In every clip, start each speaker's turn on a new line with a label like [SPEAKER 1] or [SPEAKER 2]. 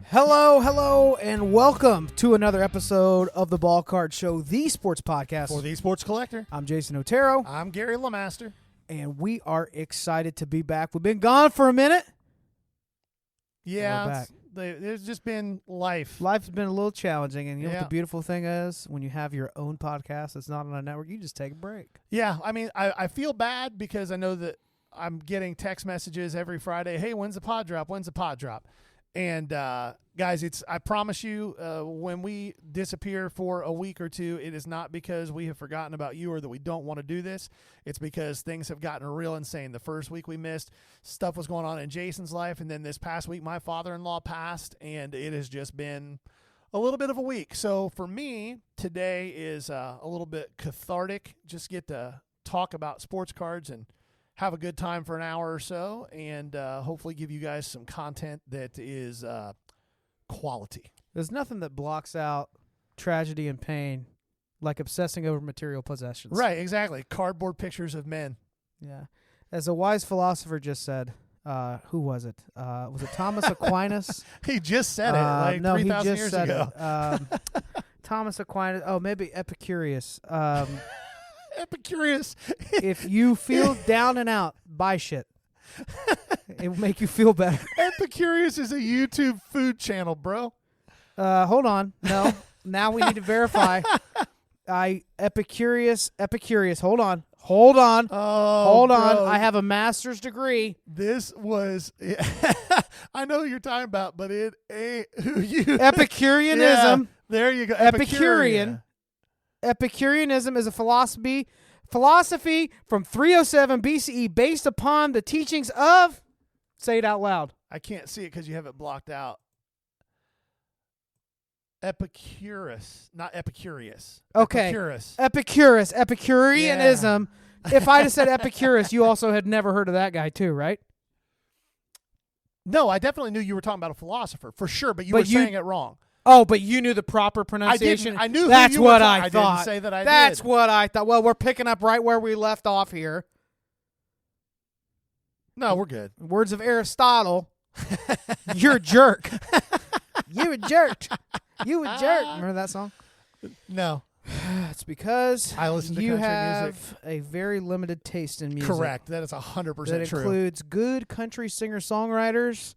[SPEAKER 1] Hello, and welcome to another episode of the Ball Card Show, the sports podcast.
[SPEAKER 2] For the Sports Collector.
[SPEAKER 1] I'm Jason Otero.
[SPEAKER 2] I'm Gary LeMaster.
[SPEAKER 1] And we are excited to be back. We've been gone for a minute.
[SPEAKER 2] Yeah, there's just been life.
[SPEAKER 1] Life's been a little challenging, and you know what
[SPEAKER 2] Yeah.
[SPEAKER 1] the beautiful thing is? When you have your own podcast that's not on a network, you just take a break.
[SPEAKER 2] Yeah, I mean, I feel bad because I know that I'm getting text messages every Friday. Hey, when's the pod drop? When's the pod drop? And guys, I promise you, when we disappear for a week or two, it is not because we have forgotten about you or that we don't want to do this. It's because things have gotten real insane. The first week we missed, stuff was going on in Jason's life, and then this past week my father-in-law passed, and it has just been a little bit of a week. So for me, today is a little bit cathartic. Just get to talk about sports cards and have a good time for an hour or so, and hopefully give you guys some content that is quality.
[SPEAKER 1] There's nothing that blocks out tragedy and pain like obsessing over material possessions.
[SPEAKER 2] Right, exactly. Cardboard pictures of men.
[SPEAKER 1] Yeah. As a wise philosopher just said, who was it? Was it Thomas Aquinas?
[SPEAKER 2] He just said it like
[SPEAKER 1] no,
[SPEAKER 2] 3,000
[SPEAKER 1] he just
[SPEAKER 2] years
[SPEAKER 1] said
[SPEAKER 2] ago.
[SPEAKER 1] It. Thomas Aquinas. Oh, maybe Epicurus.
[SPEAKER 2] Epicurus.
[SPEAKER 1] If you feel down and out, buy shit. It will make you feel better.
[SPEAKER 2] Epicurus is a YouTube food channel, bro.
[SPEAKER 1] Hold on. No. Now we need to verify. Epicurus. Hold on.
[SPEAKER 2] Oh,
[SPEAKER 1] Hold on.
[SPEAKER 2] bro.
[SPEAKER 1] I have a master's degree.
[SPEAKER 2] This was, I know who you're talking about, but it ain't who you.
[SPEAKER 1] Epicureanism.
[SPEAKER 2] Yeah, there you go.
[SPEAKER 1] Epicurean. Epicureanism is a philosophy from 307 BCE based upon the teachings of, say it out loud.
[SPEAKER 2] I can't see it because you have it blocked out. Epicurus, not Epicurious.
[SPEAKER 1] Okay.
[SPEAKER 2] Epicurus.
[SPEAKER 1] Epicureanism. Yeah. If I'd have said Epicurus, you also had never heard of that guy too, right?
[SPEAKER 2] No, I definitely knew you were talking about a philosopher for sure, but you were saying it wrong.
[SPEAKER 1] Oh, but you knew the proper pronunciation.
[SPEAKER 2] I knew.
[SPEAKER 1] That's
[SPEAKER 2] who you were
[SPEAKER 1] what
[SPEAKER 2] talking.
[SPEAKER 1] I thought.
[SPEAKER 2] didn't say that I
[SPEAKER 1] That's
[SPEAKER 2] did.
[SPEAKER 1] what I thought. Well, we're picking up right where we left off here.
[SPEAKER 2] No, we're good.
[SPEAKER 1] Words of Aristotle. You're a jerk. You a jerk. You a jerk. Remember that song?
[SPEAKER 2] No,
[SPEAKER 1] It's because
[SPEAKER 2] I listen to
[SPEAKER 1] you
[SPEAKER 2] country
[SPEAKER 1] have
[SPEAKER 2] music.
[SPEAKER 1] a very limited taste in music.
[SPEAKER 2] Correct. That is 100%
[SPEAKER 1] That
[SPEAKER 2] true.
[SPEAKER 1] includes good country singer-songwriters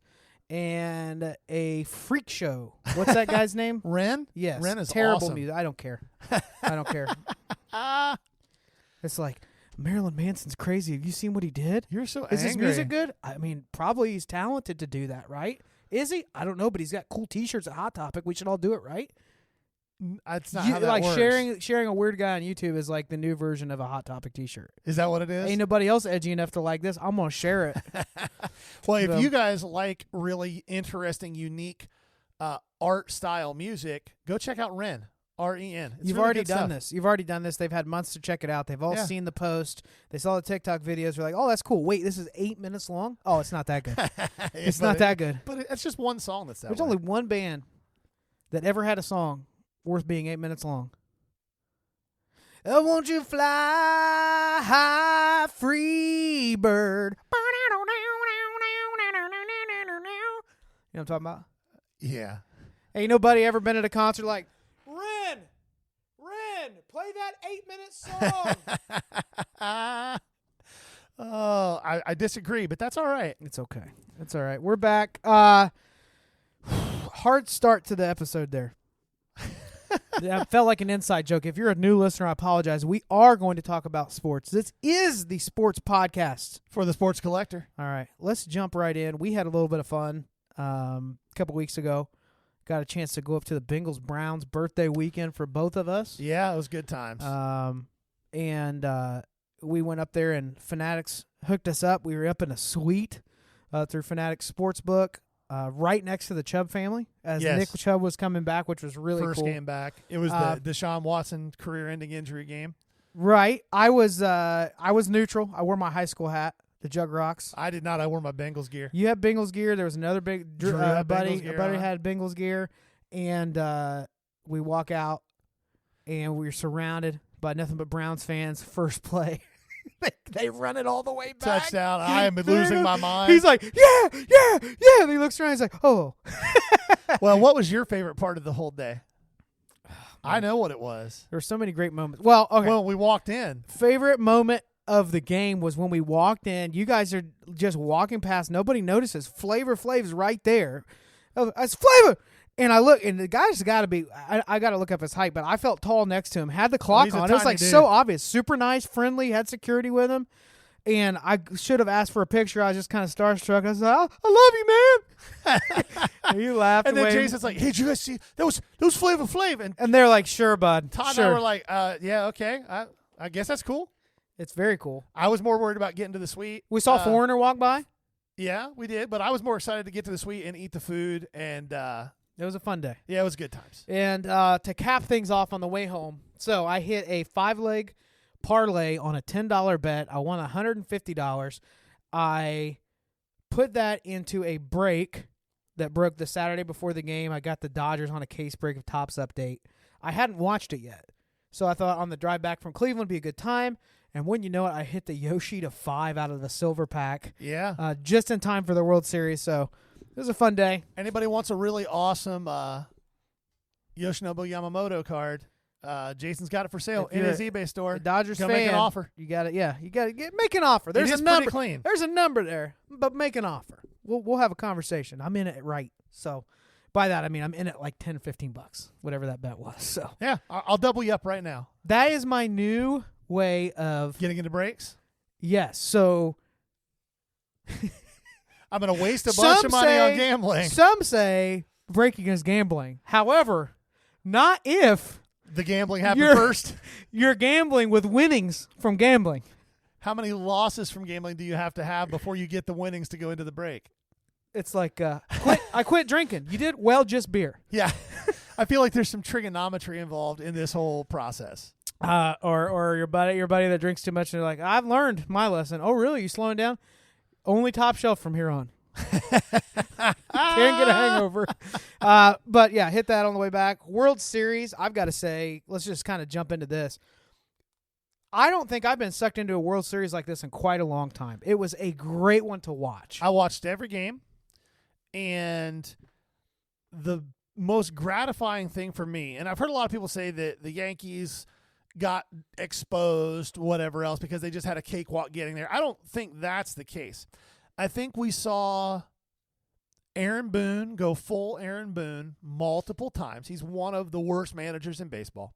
[SPEAKER 1] and a freak show. What's that guy's name?
[SPEAKER 2] Ren?
[SPEAKER 1] Yes.
[SPEAKER 2] Ren is
[SPEAKER 1] terrible
[SPEAKER 2] awesome.
[SPEAKER 1] music. I don't care. I don't care. It's like, Marilyn Manson's crazy. Have you seen what he did?
[SPEAKER 2] You're so
[SPEAKER 1] Is his
[SPEAKER 2] angry.
[SPEAKER 1] music good? I mean, probably he's talented to do that, right? Is he? I don't know, but he's got cool T-shirts at Hot Topic. We should all do it, right?
[SPEAKER 2] That's not how that
[SPEAKER 1] like
[SPEAKER 2] works.
[SPEAKER 1] sharing a weird guy on YouTube is like the new version of a Hot Topic T-shirt.
[SPEAKER 2] Is that what it is?
[SPEAKER 1] Ain't nobody else edgy enough to like this. I'm gonna share it.
[SPEAKER 2] Well, if
[SPEAKER 1] So-
[SPEAKER 2] you guys like really interesting, unique art style music, go check out Ren. R-E-N. It's
[SPEAKER 1] You've
[SPEAKER 2] really
[SPEAKER 1] already
[SPEAKER 2] good
[SPEAKER 1] done
[SPEAKER 2] stuff.
[SPEAKER 1] this. You've already done this. They've had months to check it out. They've all
[SPEAKER 2] Yeah.
[SPEAKER 1] seen the post. They saw the TikTok videos. They're like, "Oh, that's cool. Wait, this is 8 minutes long. Oh, it's not that good. It's not that good."
[SPEAKER 2] But it's just one song that's that
[SPEAKER 1] There's
[SPEAKER 2] way.
[SPEAKER 1] only one band that ever had a song worth being 8 minutes long. Oh, won't you fly high, free bird? You know what I'm talking about?
[SPEAKER 2] Yeah.
[SPEAKER 1] Ain't nobody ever been at a concert like, Ren, play that 8-minute song.
[SPEAKER 2] Oh, I disagree, but that's all right.
[SPEAKER 1] It's okay. It's all right. We're back. Hard start to the episode there. That felt like an inside joke. If you're a new listener, I apologize. We are going to talk about sports. This is the sports podcast.
[SPEAKER 2] For the Sports Collector.
[SPEAKER 1] All right. Let's jump right in. We had a little bit of fun a couple weeks ago. Got a chance to go up to the Bengals-Browns birthday weekend for both of us.
[SPEAKER 2] Yeah, it was good times.
[SPEAKER 1] And we went up there, and Fanatics hooked us up. We were up in a suite through Fanatics Sportsbook, right next to the Chubb family, as
[SPEAKER 2] Yes.
[SPEAKER 1] Nick Chubb was coming back, which was really
[SPEAKER 2] First
[SPEAKER 1] cool.
[SPEAKER 2] game back. It was the Deshaun Watson career-ending injury game.
[SPEAKER 1] Right. I was neutral. I wore my high school hat, the Jug Rocks.
[SPEAKER 2] I did not. I wore my Bengals gear.
[SPEAKER 1] You had Bengals gear. There was another big
[SPEAKER 2] Drew had
[SPEAKER 1] buddy.
[SPEAKER 2] Bengals gear
[SPEAKER 1] A buddy
[SPEAKER 2] on.
[SPEAKER 1] had Bengals gear, and we walk out, and we were surrounded by nothing but Browns fans. First play, They run it all the way back.
[SPEAKER 2] Touchdown. I am losing my mind.
[SPEAKER 1] He's like, yeah. And he looks around. He's like, oh.
[SPEAKER 2] Well, what was your favorite part of the whole day? I know what it was.
[SPEAKER 1] There were so many great moments. Well, okay.
[SPEAKER 2] Well, we walked in.
[SPEAKER 1] Favorite moment of the game was when we walked in. You guys are just walking past. Nobody notices. Flavor Flav's right there. It's Flavor. And I look, and the guy's got to be, I got to look up his height, but I felt tall next to him. Had the clock
[SPEAKER 2] he's a
[SPEAKER 1] on. It was
[SPEAKER 2] tiny
[SPEAKER 1] like
[SPEAKER 2] dude.
[SPEAKER 1] so obvious. Super nice, friendly, had security with him. And I should have asked for a picture. I was just kind of starstruck. I was like, I love you, man. And you laughed.
[SPEAKER 2] And then
[SPEAKER 1] away.
[SPEAKER 2] Jason's like, hey, did you guys see? That was Flavor Flav. And
[SPEAKER 1] And they're like, sure, bud.
[SPEAKER 2] Todd
[SPEAKER 1] sure.
[SPEAKER 2] and I were like, yeah, okay. I guess that's cool.
[SPEAKER 1] It's very cool.
[SPEAKER 2] I was more worried about getting to the suite.
[SPEAKER 1] We saw Foreigner walk by.
[SPEAKER 2] Yeah, we did. But I was more excited to get to the suite and eat the food. And,
[SPEAKER 1] It was a fun day.
[SPEAKER 2] yeah, it was good times.
[SPEAKER 1] And to cap things off on the way home, so I hit a 5-leg parlay on a $10 bet. I won $150. I put that into a break that broke the Saturday before the game. I got the Dodgers on a case break of Topps update. I hadn't watched it yet, so I thought on the drive back from Cleveland would be a good time. And wouldn't you know it, I hit the Yoshi to 5 out of the silver pack
[SPEAKER 2] Yeah.
[SPEAKER 1] just in time for the World Series. So it was a fun day.
[SPEAKER 2] Anybody wants a really awesome Yoshinobu Yamamoto card, Jason's got it for sale
[SPEAKER 1] If
[SPEAKER 2] in
[SPEAKER 1] you're
[SPEAKER 2] his eBay store.
[SPEAKER 1] A Dodgers
[SPEAKER 2] Go
[SPEAKER 1] fan,
[SPEAKER 2] make an offer.
[SPEAKER 1] You got it. Yeah, you got to make an offer. There's
[SPEAKER 2] It
[SPEAKER 1] a
[SPEAKER 2] is
[SPEAKER 1] number.
[SPEAKER 2] pretty clean.
[SPEAKER 1] There's a number there, but make an offer. We'll have a conversation. I'm in it right. So by that I mean I'm in it like $10-15, whatever that bet was. So
[SPEAKER 2] Yeah, I'll double you up right now.
[SPEAKER 1] that is my new way of
[SPEAKER 2] Getting into breaks.
[SPEAKER 1] yes. So
[SPEAKER 2] I'm going to waste a bunch of money on gambling.
[SPEAKER 1] Some say breaking is gambling. However, not if
[SPEAKER 2] The gambling happened
[SPEAKER 1] You're-
[SPEAKER 2] first.
[SPEAKER 1] you're gambling with winnings from gambling.
[SPEAKER 2] How many losses from gambling do you have to have before you get the winnings to go into the break?
[SPEAKER 1] It's like I quit drinking. You did? Well, just beer.
[SPEAKER 2] Yeah. I feel like there's some trigonometry involved in this whole process.
[SPEAKER 1] Or your buddy that drinks too much and they're like, I've learned my lesson. Oh, really? You slowing down? Only top shelf from here on. Can't get a hangover. But yeah, hit that on the way back. World Series, I've got to say, let's just kind of jump into this. I don't think I've been sucked into a World Series like this in quite a long time. It was a great one to watch.
[SPEAKER 2] I watched every game, and the most gratifying thing for me, and I've heard a lot of people say that the Yankees got exposed, whatever else, because they just had a cakewalk getting there. I don't think that's the case. I think we saw Aaron Boone go full Aaron Boone multiple times. He's one of the worst managers in baseball.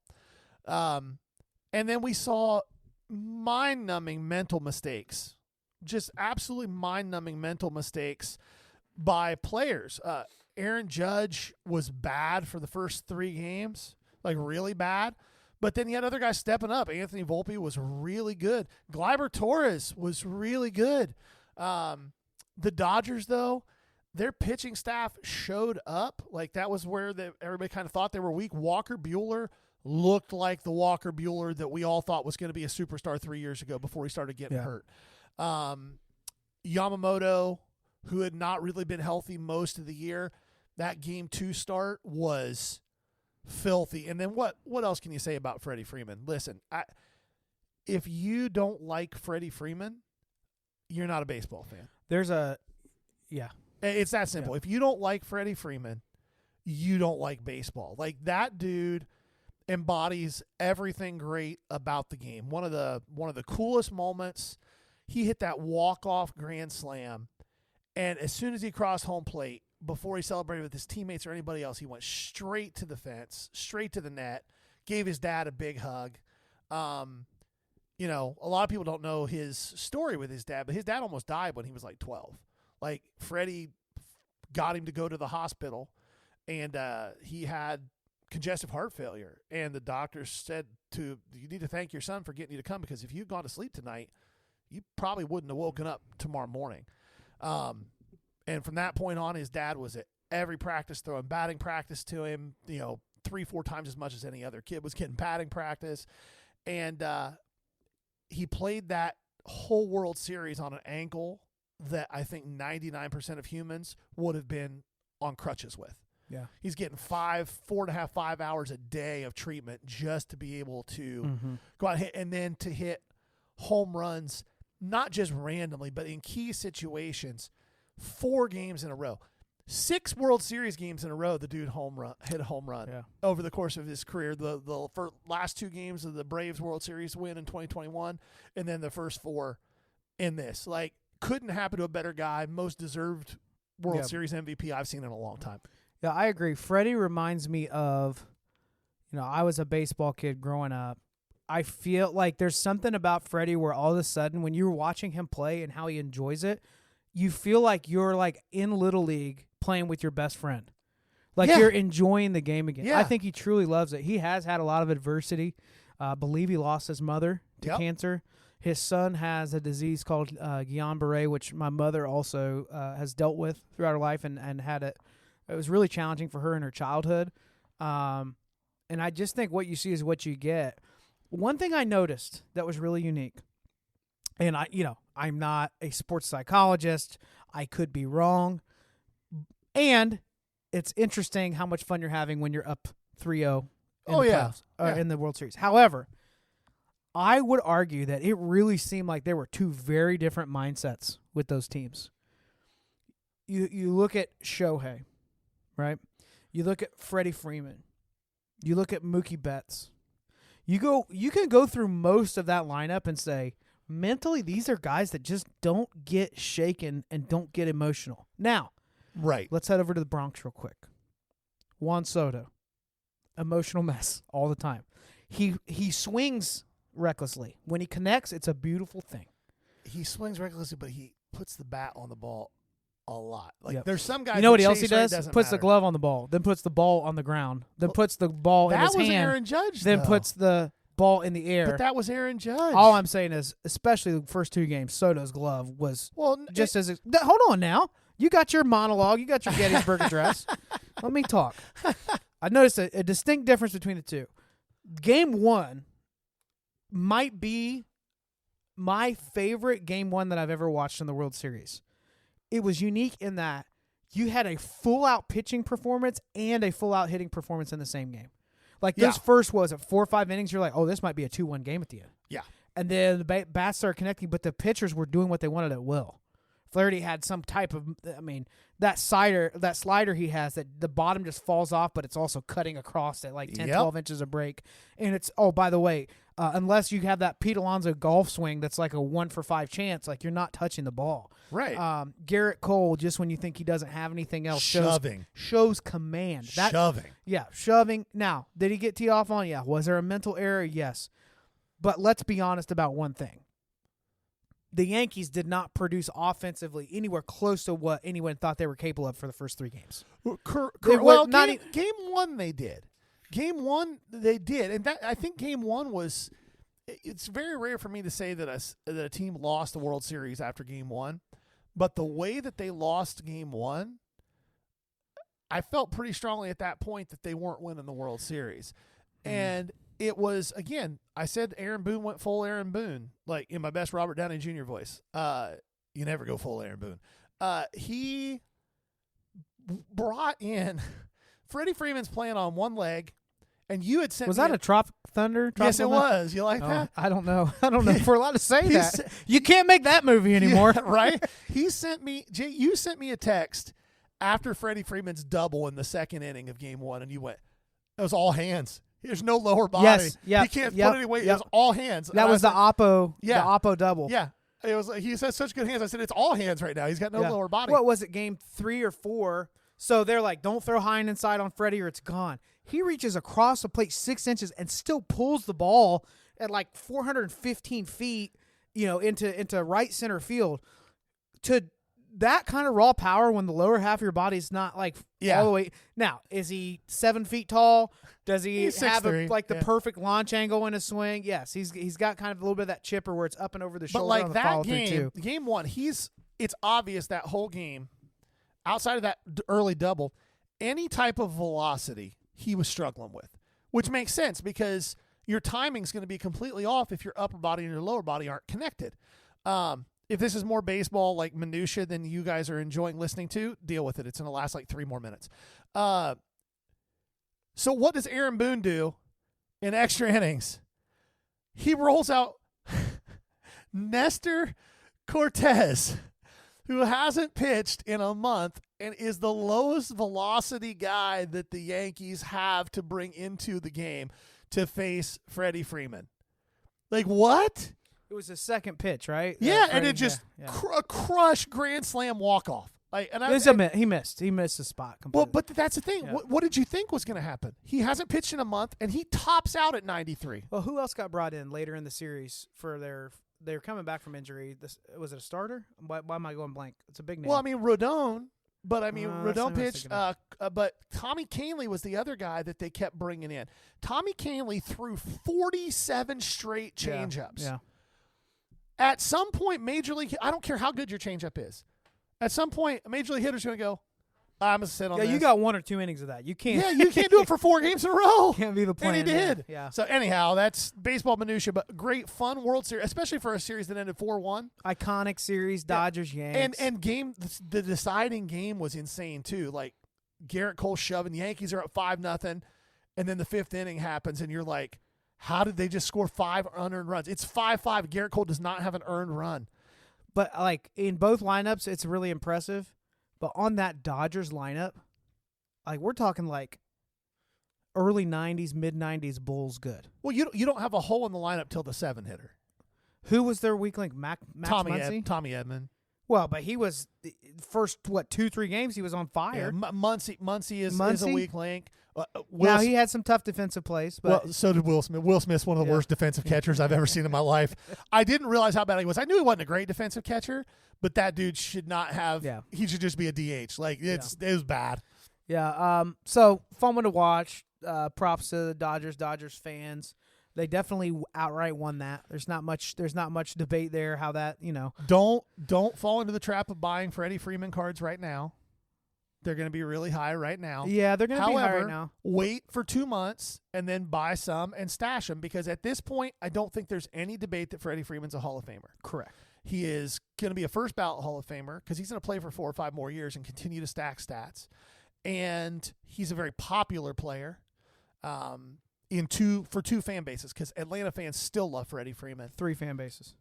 [SPEAKER 2] And then we saw mind-numbing mental mistakes, just absolutely mind-numbing mental mistakes by players. Aaron Judge was bad for the first 3 games, like really bad. But then you had other guys stepping up. Anthony Volpe was really good. Gleyber Torres was really good. The Dodgers, though, their pitching staff showed up. Like that was where everybody kind of thought they were weak. Walker Buehler looked like the Walker Buehler that we all thought was going to be a superstar 3 years ago before he started getting hurt. Yamamoto, who had not really been healthy most of the year, that Game 2 start was filthy. And then what else can you say about Freddie Freeman? Listen, if you don't like Freddie Freeman, you're not a baseball fan. It's that simple.
[SPEAKER 1] Yeah.
[SPEAKER 2] If you don't like Freddie Freeman, you don't like baseball. Like that dude embodies everything great about the game. One of the coolest moments, he hit that walk-off grand slam, and as soon as he crossed home plate, before he celebrated with his teammates or anybody else, he went straight to the fence, straight to the net, gave his dad a big hug. You know, a lot of people don't know his story with his dad, but his dad almost died when he was like 12. Like Freddie got him to go to the hospital, and he had congestive heart failure. And the doctors said you need to thank your son for getting you to come, because if you'd gone to sleep tonight, you probably wouldn't have woken up tomorrow morning. And from that point on, his dad was at every practice throwing batting practice to him, 3-4 times as much as any other kid was getting batting practice. And he played that whole World Series on an ankle that I think 99% of humans would have been on crutches with.
[SPEAKER 1] Yeah.
[SPEAKER 2] He's getting 4.5, 5 hours a day of treatment just to be able to go out and hit, and then to hit home runs, not just randomly, but in key situations, 4 games in a row. 6 World Series games in a row, the dude hit a home run over the course of his career. The last 2 games of the Braves World Series win in 2021, and then the first 4 in this. Like, couldn't happen to a better guy. Most deserved World Series MVP I've seen in a long time.
[SPEAKER 1] Yeah, I agree. Freddie reminds me of, I was a baseball kid growing up. I feel like there's something about Freddie where all of a sudden when you're watching him play and how he enjoys it, you feel like you're like in Little League playing with your best friend. Like you're enjoying the game again.
[SPEAKER 2] Yeah.
[SPEAKER 1] I think he truly loves it. He has had a lot of adversity. I believe he lost his mother to cancer. His son has a disease called Guillain-Barré, which my mother also has dealt with throughout her life and had it. It was really challenging for her in her childhood. And I just think what you see is what you get. One thing I noticed that was really unique, and I'm not a sports psychologist. I could be wrong. And it's interesting how much fun you're having when you're up 3-0 in the playoffs, in the World Series. However, I would argue that it really seemed like there were 2 very different mindsets with those teams. You look at Shohei, right? You look at Freddie Freeman. You look at Mookie Betts. You can go through most of that lineup and say, mentally, these are guys that just don't get shaken and don't get emotional. Now, let's head over to the Bronx real quick. Juan Soto, emotional mess all the time. He swings recklessly. When he connects, it's a beautiful thing.
[SPEAKER 2] He swings recklessly, but he puts the bat on the ball a lot. Like there's some guys.
[SPEAKER 1] You know what else he does? Puts the glove on the ball, then puts the ball on the ground, then puts the ball in his hand.
[SPEAKER 2] That was Aaron Judge.
[SPEAKER 1] Then puts the ball in the air.
[SPEAKER 2] But that was Aaron Judge.
[SPEAKER 1] All I'm saying is, especially the first 2 games, Soto's glove was just as. Hold on now. You got your monologue. You got your Gettysburg Address. Let me talk. I noticed a distinct difference between the 2. Game 1 might be my favorite Game 1 that I've ever watched in the World Series. It was unique in that you had a full-out pitching performance and a full-out hitting performance in the same game. Like those first, 4 or 5 innings, you're like, oh, this might be a 2-1 game at the end.
[SPEAKER 2] Yeah.
[SPEAKER 1] And then the bats started connecting, but the pitchers were doing what they wanted at will. Flaherty had some type of, that slider he has that the bottom just falls off, but it's also cutting across at like 10, 12 inches of break. And it's, by the way, unless you have that Pete Alonso golf swing that's like a 1 for 5 chance, like you're not touching the ball.
[SPEAKER 2] Right.
[SPEAKER 1] Garrett Cole, just when you think he doesn't have anything else, shows command.
[SPEAKER 2] Shoving.
[SPEAKER 1] Yeah, shoving. Now, did he get teed off on? Yeah. Was there a mental error? Yes. But let's be honest about one thing. The Yankees did not produce offensively anywhere close to what anyone thought they were capable of for the first 3 games.
[SPEAKER 2] Game 1 they did. Game 1 they did, and that I think Game 1 was. It's very rare for me to say that a team lost the World Series after Game 1, but the way that they lost Game 1, I felt pretty strongly at that point that they weren't winning the World Series, and. It was, again, I said Aaron Boone went full Aaron Boone, like in my best Robert Downey Jr. voice. You never go full Aaron Boone. He brought in Freddie Freeman's playing on one leg, and you had sent
[SPEAKER 1] Was that a Tropic Thunder?
[SPEAKER 2] Yes, it was. You like that?
[SPEAKER 1] I don't know. If we're allowed to say that. You can't make that movie anymore.
[SPEAKER 2] Yeah, right? You sent me a text after Freddie Freeman's double in the 2nd inning of Game 1, and you went, it was all hands. There's no lower body.
[SPEAKER 1] Yes,
[SPEAKER 2] he can't put any weight. It was all hands.
[SPEAKER 1] That was the Oppo. Yeah. The Oppo double.
[SPEAKER 2] Yeah, it was. He has such good hands. I said it's all hands right now. He's got no lower body.
[SPEAKER 1] What was it? Game 3 or 4. So they're like, don't throw high and inside on Freddie or it's gone. He reaches across the plate 6 inches and still pulls the ball at like 415 feet, into right center field. To that kind of raw power when the lower half of your body is not like all the way. Now, is he 7 feet tall? Does he have the perfect launch angle in his swing? Yes, he's got kind of a little bit of that chipper where it's up and over the shoulder.
[SPEAKER 2] But like
[SPEAKER 1] on the
[SPEAKER 2] that
[SPEAKER 1] game,
[SPEAKER 2] too. Game 1, it's obvious that whole game, outside of that early double, any type of velocity he was struggling with, which makes sense because your timing's going to be completely off if your upper body and your lower body aren't connected. If this is more baseball, like minutia than you guys are enjoying listening to, deal with it. It's going to last like 3 more minutes. So what does Aaron Boone do in extra innings? He rolls out Nestor Cortez, who hasn't pitched in a month and is the lowest velocity guy that the Yankees have to bring into the game to face Freddie Freeman. Like, what?
[SPEAKER 1] It was his second pitch, right?
[SPEAKER 2] Yeah, and
[SPEAKER 1] Freddie-
[SPEAKER 2] it just
[SPEAKER 1] yeah.
[SPEAKER 2] crush grand slam walk-off. Like, and
[SPEAKER 1] It was he missed. He missed the spot completely.
[SPEAKER 2] well, but that's the thing.
[SPEAKER 1] Yeah.
[SPEAKER 2] What did you think was going to happen? He hasn't pitched in a month, and he tops out at 93.
[SPEAKER 1] Well, who else got brought in later in the series for they're coming back from injury? Was it a starter? Why am I going blank? It's a big name.
[SPEAKER 2] Well, I mean, Rodon, but
[SPEAKER 1] that's
[SPEAKER 2] Rodon
[SPEAKER 1] what I was
[SPEAKER 2] pitched.
[SPEAKER 1] thinking
[SPEAKER 2] But Tommy Kahnle was the other guy that they kept bringing in. Tommy Kahnle threw 47 straight changeups.
[SPEAKER 1] Yeah.
[SPEAKER 2] At some point, Major League, I don't care how good your changeup is. At some point, a Major League hitter's going to go, I'm going to sit on
[SPEAKER 1] Yeah,
[SPEAKER 2] this.
[SPEAKER 1] you got 1 or 2 innings of that. You can't.
[SPEAKER 2] Yeah, you can't do it for 4 games in a row.
[SPEAKER 1] Can't be the plan.
[SPEAKER 2] And he did.
[SPEAKER 1] Yeah.
[SPEAKER 2] So anyhow, that's baseball minutia, but great, fun World Series, especially for a series that ended 4-1.
[SPEAKER 1] Iconic series, Dodgers, Yanks.
[SPEAKER 2] And the deciding game was insane too. Like Garrett Cole shoving, the Yankees are up 5-0, and then the 5th inning happens, and you're like, how did they just score 5 unearned runs? It's 5-5. Garrett Cole does not have an earned run.
[SPEAKER 1] But like in both lineups, it's really impressive. But on that Dodgers lineup, like we're talking like early '90s, mid '90s Bulls good.
[SPEAKER 2] Well, you don't have a hole in the lineup till the 7-hitter.
[SPEAKER 1] Who was their weak link? Max Muncy?
[SPEAKER 2] Tommy Edman.
[SPEAKER 1] Well, but he was first 2-3 games he was on fire.
[SPEAKER 2] Yeah, Muncy is a
[SPEAKER 1] Muncy?
[SPEAKER 2] weak link.
[SPEAKER 1] Now he had some tough defensive plays, but
[SPEAKER 2] Well, so did Will Smith. Will Smith's one of the worst defensive catchers I've ever seen in my life. I didn't realize how bad he was. I knew he wasn't a great defensive catcher, but that dude should not have.
[SPEAKER 1] Yeah.
[SPEAKER 2] He should just be a DH. Like it was bad.
[SPEAKER 1] yeah. So fun one to watch. Props to the Dodgers fans. They definitely outright won that. There's not much debate there. How that
[SPEAKER 2] Don't fall into the trap of buying Freddie Freeman cards right now. They're going to be really high right now.
[SPEAKER 1] Yeah, they're going to be high
[SPEAKER 2] However,
[SPEAKER 1] right now.
[SPEAKER 2] wait for 2 months and then buy some and stash them because at this point, I don't think there's any debate that Freddie Freeman's a Hall of Famer.
[SPEAKER 1] Correct.
[SPEAKER 2] He is going to be a first ballot Hall of Famer because he's going to play for 4 or 5 more years and continue to stack stats. And he's a very popular player for 2 fan bases because Atlanta fans still love Freddie Freeman.
[SPEAKER 1] 3 fan bases.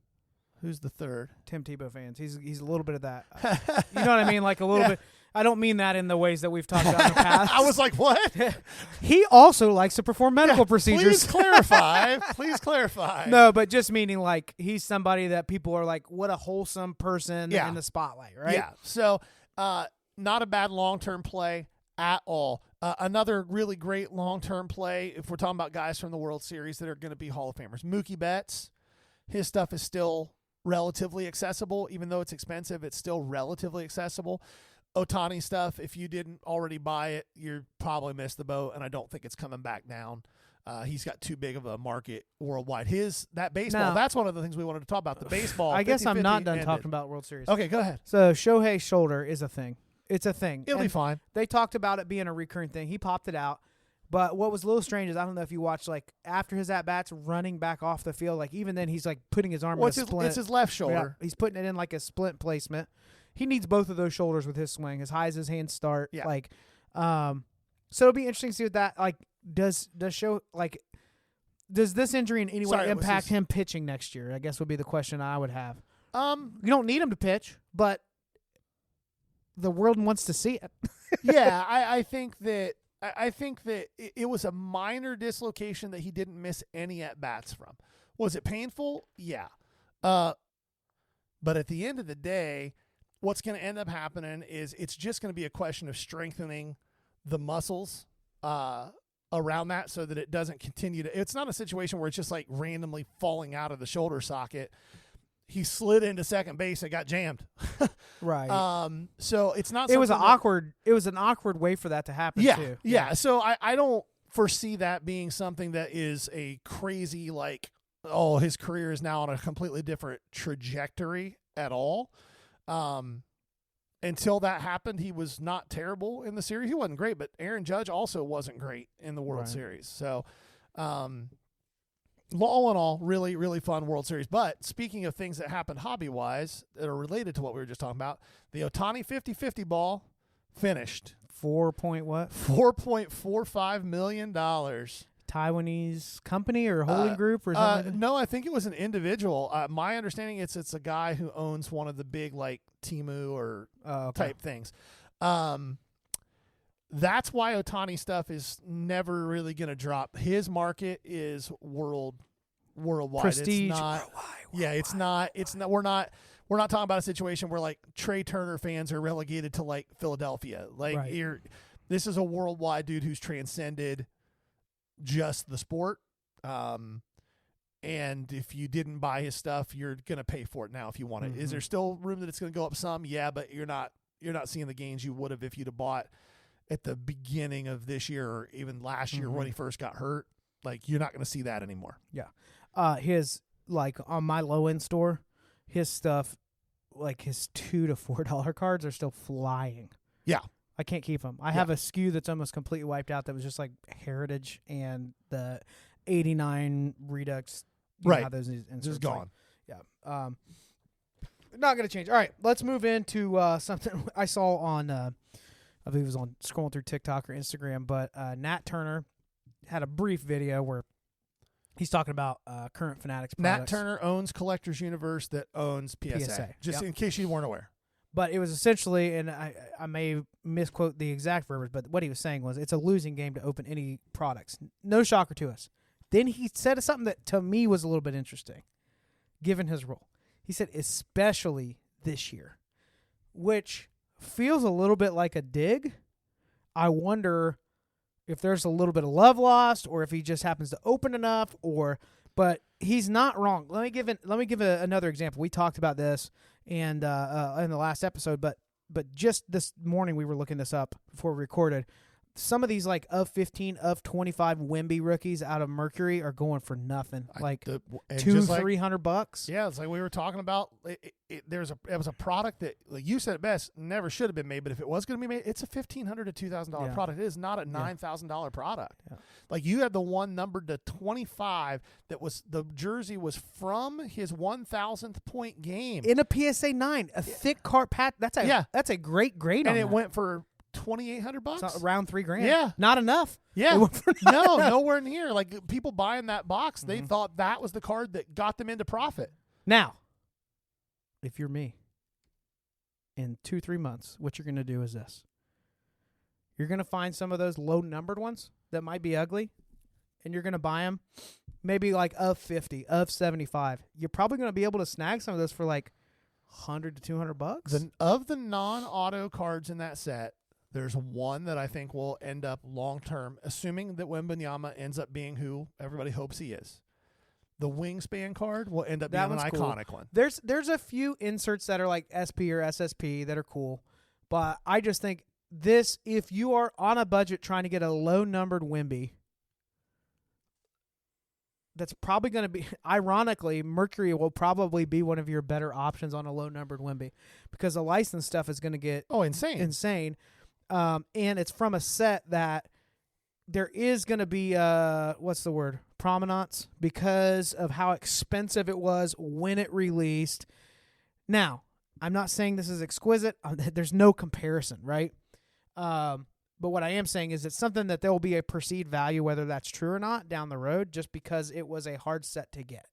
[SPEAKER 2] Who's the third?
[SPEAKER 1] Tim Tebow fans. He's a little bit of that. You know what I mean? Like a little bit. I don't mean that in the ways that we've talked about in the past.
[SPEAKER 2] I was like, what?
[SPEAKER 1] He also likes to perform medical procedures.
[SPEAKER 2] Please clarify. Please clarify.
[SPEAKER 1] No, but just meaning like he's somebody that people are like, what a wholesome person
[SPEAKER 2] Yeah.
[SPEAKER 1] in the spotlight, right?
[SPEAKER 2] Yeah. So not a bad long-term play at all. Another really great long-term play, if we're talking about guys from the World Series that are going to be Hall of Famers. Mookie Betts, his stuff is still relatively accessible. Even though it's expensive, it's still relatively accessible. Ohtani stuff, if you didn't already buy it, you probably missed the boat, and I don't think it's coming back down. He's got too big of a market worldwide. That baseball,
[SPEAKER 1] Now-
[SPEAKER 2] that's one of the things we wanted to talk about, the baseball.
[SPEAKER 1] I guess I'm
[SPEAKER 2] 50-50
[SPEAKER 1] not done
[SPEAKER 2] ended.
[SPEAKER 1] talking about World Series.
[SPEAKER 2] Okay, go ahead.
[SPEAKER 1] So Shohei's shoulder is a thing. It's a thing.
[SPEAKER 2] It'll be
[SPEAKER 1] And
[SPEAKER 2] fine.
[SPEAKER 1] They talked about it being a recurring thing. He popped it out. But what was a little strange is I don't know if you watched like after his at-bats running back off the field, like even then he's like putting his arm
[SPEAKER 2] Well,
[SPEAKER 1] in a splint.
[SPEAKER 2] it's his left shoulder.
[SPEAKER 1] Yeah, he's putting it in like a splint placement. He needs both of those shoulders with his swing, as high as his hands start.
[SPEAKER 2] Yeah.
[SPEAKER 1] Like, so it'll be interesting to see what that like does this injury in any
[SPEAKER 2] Sorry,
[SPEAKER 1] way
[SPEAKER 2] it was
[SPEAKER 1] impact
[SPEAKER 2] his-
[SPEAKER 1] him pitching next year? I guess would be the question I would have.
[SPEAKER 2] Um,
[SPEAKER 1] You don't need him to pitch, but the world wants to see it.
[SPEAKER 2] yeah, I think that it was a minor dislocation that he didn't miss any at bats from. Was it painful? Yeah. But at the end of the day, what's going to end up happening is it's just going to be a question of strengthening the muscles around that so that it doesn't continue to. It's not a situation where it's just like randomly falling out of the shoulder socket. He slid into second base and got jammed.
[SPEAKER 1] Right.
[SPEAKER 2] So it's not.
[SPEAKER 1] It was an
[SPEAKER 2] something that-
[SPEAKER 1] awkward. It was an awkward way for that to happen.
[SPEAKER 2] Yeah,
[SPEAKER 1] too.
[SPEAKER 2] yeah. So I don't foresee that being something that is a crazy like, oh, his career is now on a completely different trajectory at all. Until that happened, he was not terrible in the series. He wasn't great, but Aaron Judge also wasn't great in the World
[SPEAKER 1] Right.
[SPEAKER 2] Series. So, all in all, really, really fun World Series. But speaking of things that happened hobby-wise that are related to what we were just talking about, the Ohtani 50-50 ball finished.
[SPEAKER 1] 4 point what?
[SPEAKER 2] $4.45 million.
[SPEAKER 1] Taiwanese company or holding group or something? Like that?
[SPEAKER 2] No, I think it was an individual. My understanding it's a guy who owns one of the big like Temu or type things. That's why Ohtani stuff is never really going to drop. His market is worldwide.
[SPEAKER 1] Prestige.
[SPEAKER 2] It's not.
[SPEAKER 1] Worldwide.
[SPEAKER 2] Yeah, it's not. It's not. We're not talking about a situation where like Trey Turner fans are relegated to like Philadelphia. Like
[SPEAKER 1] Right.
[SPEAKER 2] this is a worldwide dude who's transcended just the sport. And if you didn't buy his stuff, you're gonna pay for it now if you want it. Is there still room that it's gonna go up some? Yeah, but you're not seeing the gains you would have if you'd have bought at the beginning of this year or even last year when he first got hurt. Like you're not gonna see that anymore.
[SPEAKER 1] Yeah. His like on my low end store, his stuff, like his $2 to $4 cards are still flying.
[SPEAKER 2] Yeah.
[SPEAKER 1] I can't keep them. I have a SKU that's almost completely wiped out that was just like Heritage and the 89 Redux. You know
[SPEAKER 2] Right.
[SPEAKER 1] how those inserts,
[SPEAKER 2] Just gone.
[SPEAKER 1] Yeah. Not going to change. All right. Let's move into something I saw on, I believe it was on scrolling through TikTok or Instagram, but Nat Turner had a brief video where he's talking about current Fanatics products.
[SPEAKER 2] Nat Turner owns Collectors Universe that owns PSA. Just in case you weren't aware.
[SPEAKER 1] But it was essentially, and I may misquote the exact verbiage, but what he was saying was it's a losing game to open any products. No shocker to us. Then he said something that to me was a little bit interesting, given his role. He said, especially this year, which feels a little bit like a dig. I wonder if there's a little bit of love lost or if he just happens to open enough but he's not wrong. Let me give another example. We talked about this and in the last episode, but just this morning we were looking this up before we recorded. Some of these like of 15, of 25 Wemby rookies out of Mercury are going for nothing, like $200-$300.
[SPEAKER 2] Yeah, it's like we were talking about. It was a product that, like you said it best, never should have been made. But if it was going to be made, it's a $1,500 to $2,000 product. It is not a $9,000 product. Yeah. Like you had the one numbered to 25 that was the jersey was from his 1,000th point game
[SPEAKER 1] in a PSA 9, a thick card pat. That's a great grade,
[SPEAKER 2] and
[SPEAKER 1] on
[SPEAKER 2] it
[SPEAKER 1] that.
[SPEAKER 2] went for $2,800.
[SPEAKER 1] It's around $3,000.
[SPEAKER 2] Yeah,
[SPEAKER 1] not enough.
[SPEAKER 2] Yeah, no, nowhere near. Like people buying that box, they thought that was the card that got them into profit.
[SPEAKER 1] Now, if you're me, in 2-3 months, what you're going to do is this: you're going to find some of those low numbered ones that might be ugly, and you're going to buy them, maybe like of 50, of 75. You're probably going to be able to snag some of those for like $100 to $200.
[SPEAKER 2] Of the non-auto cards in that set, there's one that I think will end up long-term, assuming that Wembanyama ends up being who everybody hopes he is. The Wingspan card will end up being an iconic one.
[SPEAKER 1] There's a few inserts that are like SP or SSP that are cool, but I just think this, if you are on a budget trying to get a low-numbered Wemby, that's probably going to be, ironically, Mercury will probably be one of your better options on a low-numbered Wemby because the license stuff is going to get insane. And it's from a set that there is going to be, what's the word? Provenance, because of how expensive it was when it released. Now, I'm not saying this is exquisite. There's no comparison, right? But what I am saying is it's something that there will be a perceived value, whether that's true or not, down the road, just because it was a hard set to get.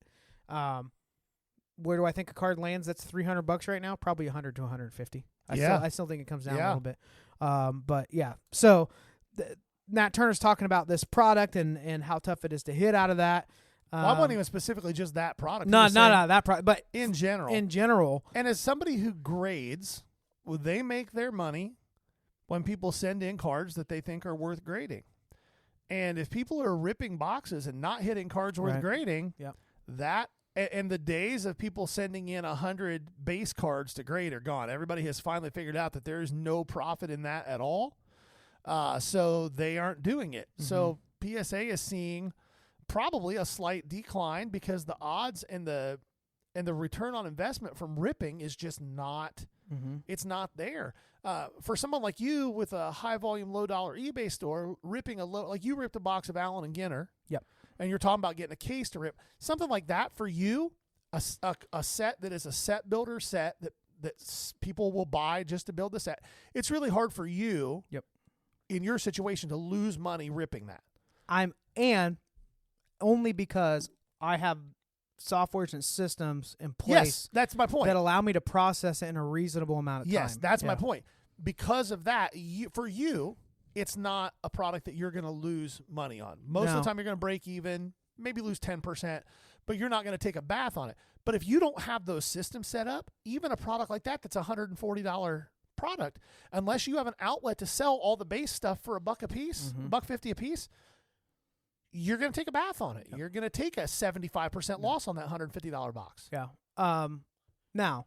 [SPEAKER 1] Where do I think a card lands that's $300 right now? Probably $100 to $150. I still think it comes down a little bit. But yeah, so Nat Turner's talking about this product and how tough it is to hit out of that.
[SPEAKER 2] Well, I wasn't even specifically just that product.
[SPEAKER 1] No, not that product, but
[SPEAKER 2] in general.
[SPEAKER 1] In general.
[SPEAKER 2] And as somebody who grades, well, they make their money when people send in cards that they think are worth grading. And if people are ripping boxes and not hitting cards worth grading, that and the days of people sending in 100 base cards to grade are gone. Everybody has finally figured out that there is no profit in that at all. So they aren't doing it. Mm-hmm. So PSA is seeing probably a slight decline because the odds and the return on investment from ripping is just not it's not there. For someone like you with a high volume, low dollar eBay store, ripping like you ripped a box of Allen and Ginter.
[SPEAKER 1] Yep.
[SPEAKER 2] And you're talking about getting a case to rip. Something like that for you, a set that is a set builder set that people will buy just to build the set. It's really hard for you in your situation to lose money ripping that.
[SPEAKER 1] And only because I have softwares and systems in place
[SPEAKER 2] Yes, that's my point.
[SPEAKER 1] that allow me to process it in a reasonable amount of time.
[SPEAKER 2] Yes, that's my
[SPEAKER 1] Yeah.
[SPEAKER 2] point. Because of that, for you, it's not a product that you're going to lose money on. Most of
[SPEAKER 1] No.
[SPEAKER 2] the time, you're going to break even, maybe lose 10%, but you're not going to take a bath on it. But if you don't have those systems set up, even a product like that's a $140 product, unless you have an outlet to sell all the base stuff for $1 a piece, $1.50 a piece, you're going to take a bath on it.
[SPEAKER 1] Yep.
[SPEAKER 2] You're going to take a 75% loss on that $150 box.
[SPEAKER 1] Yeah. Now,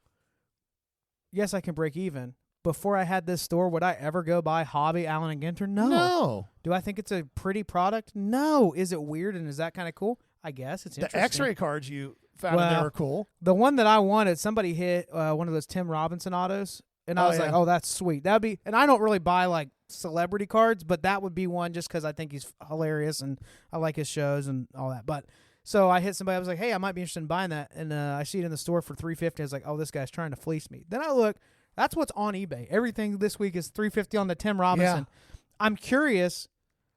[SPEAKER 1] yes, I can break even. Before I had this store, would I ever go buy Hobby, Allen and Ginter? No. Do I think it's a pretty product? No. Is it weird and is that kind of cool? I guess it's
[SPEAKER 2] The
[SPEAKER 1] interesting.
[SPEAKER 2] X-ray cards you found in there are cool.
[SPEAKER 1] The one that I wanted, somebody hit one of those Tim Robinson autos, and I was like, "Oh, that's sweet." That'd be. And I don't really buy like celebrity cards, but that would be one just because I think he's hilarious and I like his shows and all that. But so I hit somebody. I was like, "Hey, I might be interested in buying that," and I see it in the store for $350. I was like, "Oh, this guy's trying to fleece me." Then I look. That's what's on eBay. Everything this week is $350 on the Tim Robinson. Yeah. I'm curious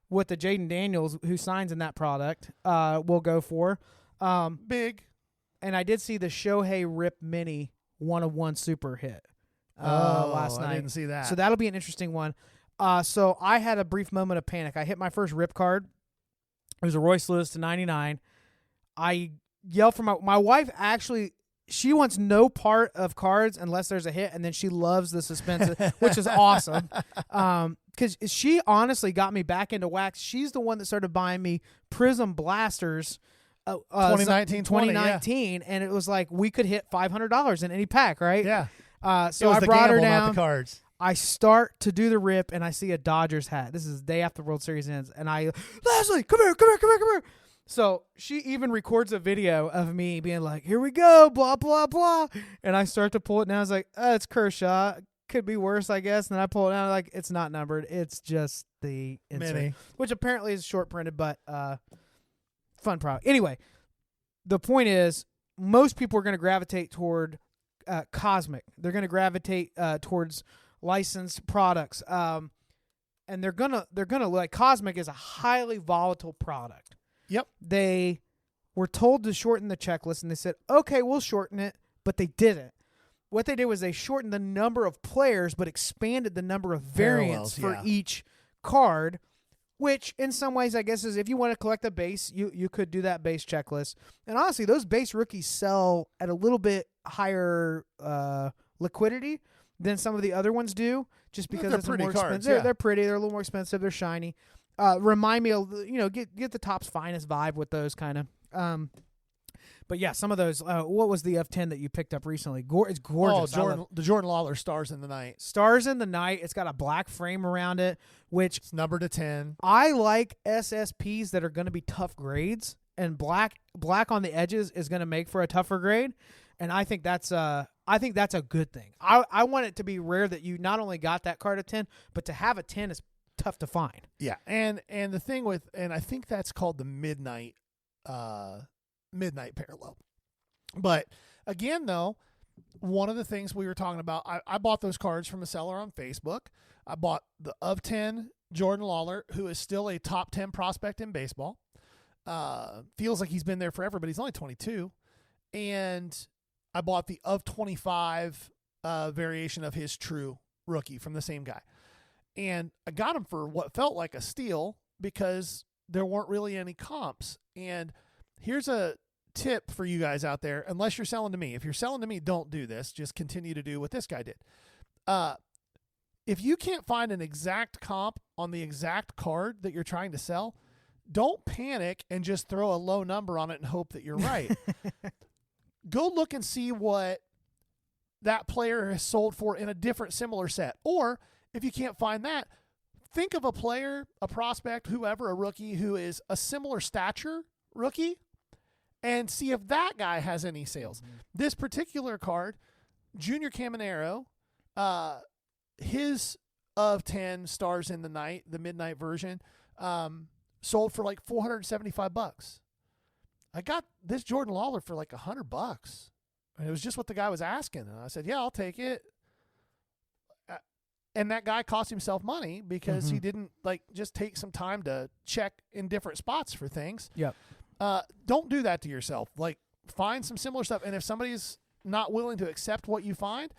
[SPEAKER 1] what the Jaden Daniels, who signs in that product, will go for.
[SPEAKER 2] Big.
[SPEAKER 1] And I did see the Shohei Rip Mini 1-of-1 super hit last night.
[SPEAKER 2] I didn't see that.
[SPEAKER 1] So that'll be an interesting one. So I had a brief moment of panic. I hit my first rip card. It was a Royce Lewis to 99. I yelled for my wife. Actually, she wants no part of cards unless there's a hit, and then she loves the suspense, which is awesome. Because she honestly got me back into wax. She's the one that started buying me Prism Blasters 2019, and it was like we could hit $500 in any pack, right?
[SPEAKER 2] Yeah.
[SPEAKER 1] So I brought her down.
[SPEAKER 2] Not the cards.
[SPEAKER 1] I start to do the rip, and I see a Dodgers hat. This is the day after the World Series ends, and Leslie, come here. So she even records a video of me being like, "Here we go, blah blah blah," and I start to pull it down. I was like, "It's Kershaw. Could be worse, I guess." And then I pull it down, like it's not numbered. It's just the insert,
[SPEAKER 2] Mini,
[SPEAKER 1] which apparently is short printed, but fun product. Anyway, the point is, most people are going to gravitate toward Cosmic. They're going to gravitate towards licensed products, and they're gonna like Cosmic is a highly volatile product.
[SPEAKER 2] Yep.
[SPEAKER 1] They were told to shorten the checklist, and they said, "Okay, we'll shorten it," but they didn't. What they did was they shortened the number of players, but expanded the number of variants for each card. Which, in some ways, I guess, is if you want to collect a base, you could do that base checklist. And honestly, those base rookies sell at a little bit higher liquidity than some of the other ones do, just because it's more expensive.
[SPEAKER 2] Yeah.
[SPEAKER 1] They're pretty. They're a little more expensive. They're shiny. Remind me of, get the Topps Finest vibe with those kind of. But yeah, some of those. What was the F10 that you picked up recently? It's gorgeous.
[SPEAKER 2] Oh, the Jordan Lawler Stars in the Night.
[SPEAKER 1] Stars in the Night. It's got a black frame around it, which
[SPEAKER 2] it's numbered to 10.
[SPEAKER 1] I like SSPs that are going to be tough grades, and black on the edges is going to make for a tougher grade, and I think that's a good thing. I want it to be rare that you not only got that card at 10, but to have a 10 is tough to find.
[SPEAKER 2] Yeah, and the thing with, and I think that's called the midnight parallel. But again, though, one of the things we were talking about, I bought those cards from a seller on Facebook. I bought the of 10 Jordan Lawler, who is still a top 10 prospect in baseball. Feels like he's been there forever, but he's only 22. And I bought the of 25 variation of his true rookie from the same guy. And I got him for what felt like a steal because there weren't really any comps. And here's a tip for you guys out there, unless you're selling to me. If you're selling to me, don't do this. Just continue to do what this guy did. If you can't find an exact comp on the exact card that you're trying to sell, don't panic and just throw a low number on it and hope that you're right. Go look and see what that player has sold for in a different similar set. Or if you can't find that, think of a player, a prospect, whoever, a rookie who is a similar stature rookie, and see if that guy has any sales. Mm-hmm. This particular card, Junior Caminero, his of 10 Stars in the Night, the midnight version, sold for like $475. I got this Jordan Lawler for like $100. And it was just what the guy was asking. And I said, yeah, I'll take it. And that guy cost himself money because he didn't just take some time to check in different spots for things.
[SPEAKER 1] Yep.
[SPEAKER 2] don't do that to yourself. Like, find some similar stuff. And if somebody's not willing to accept what you find,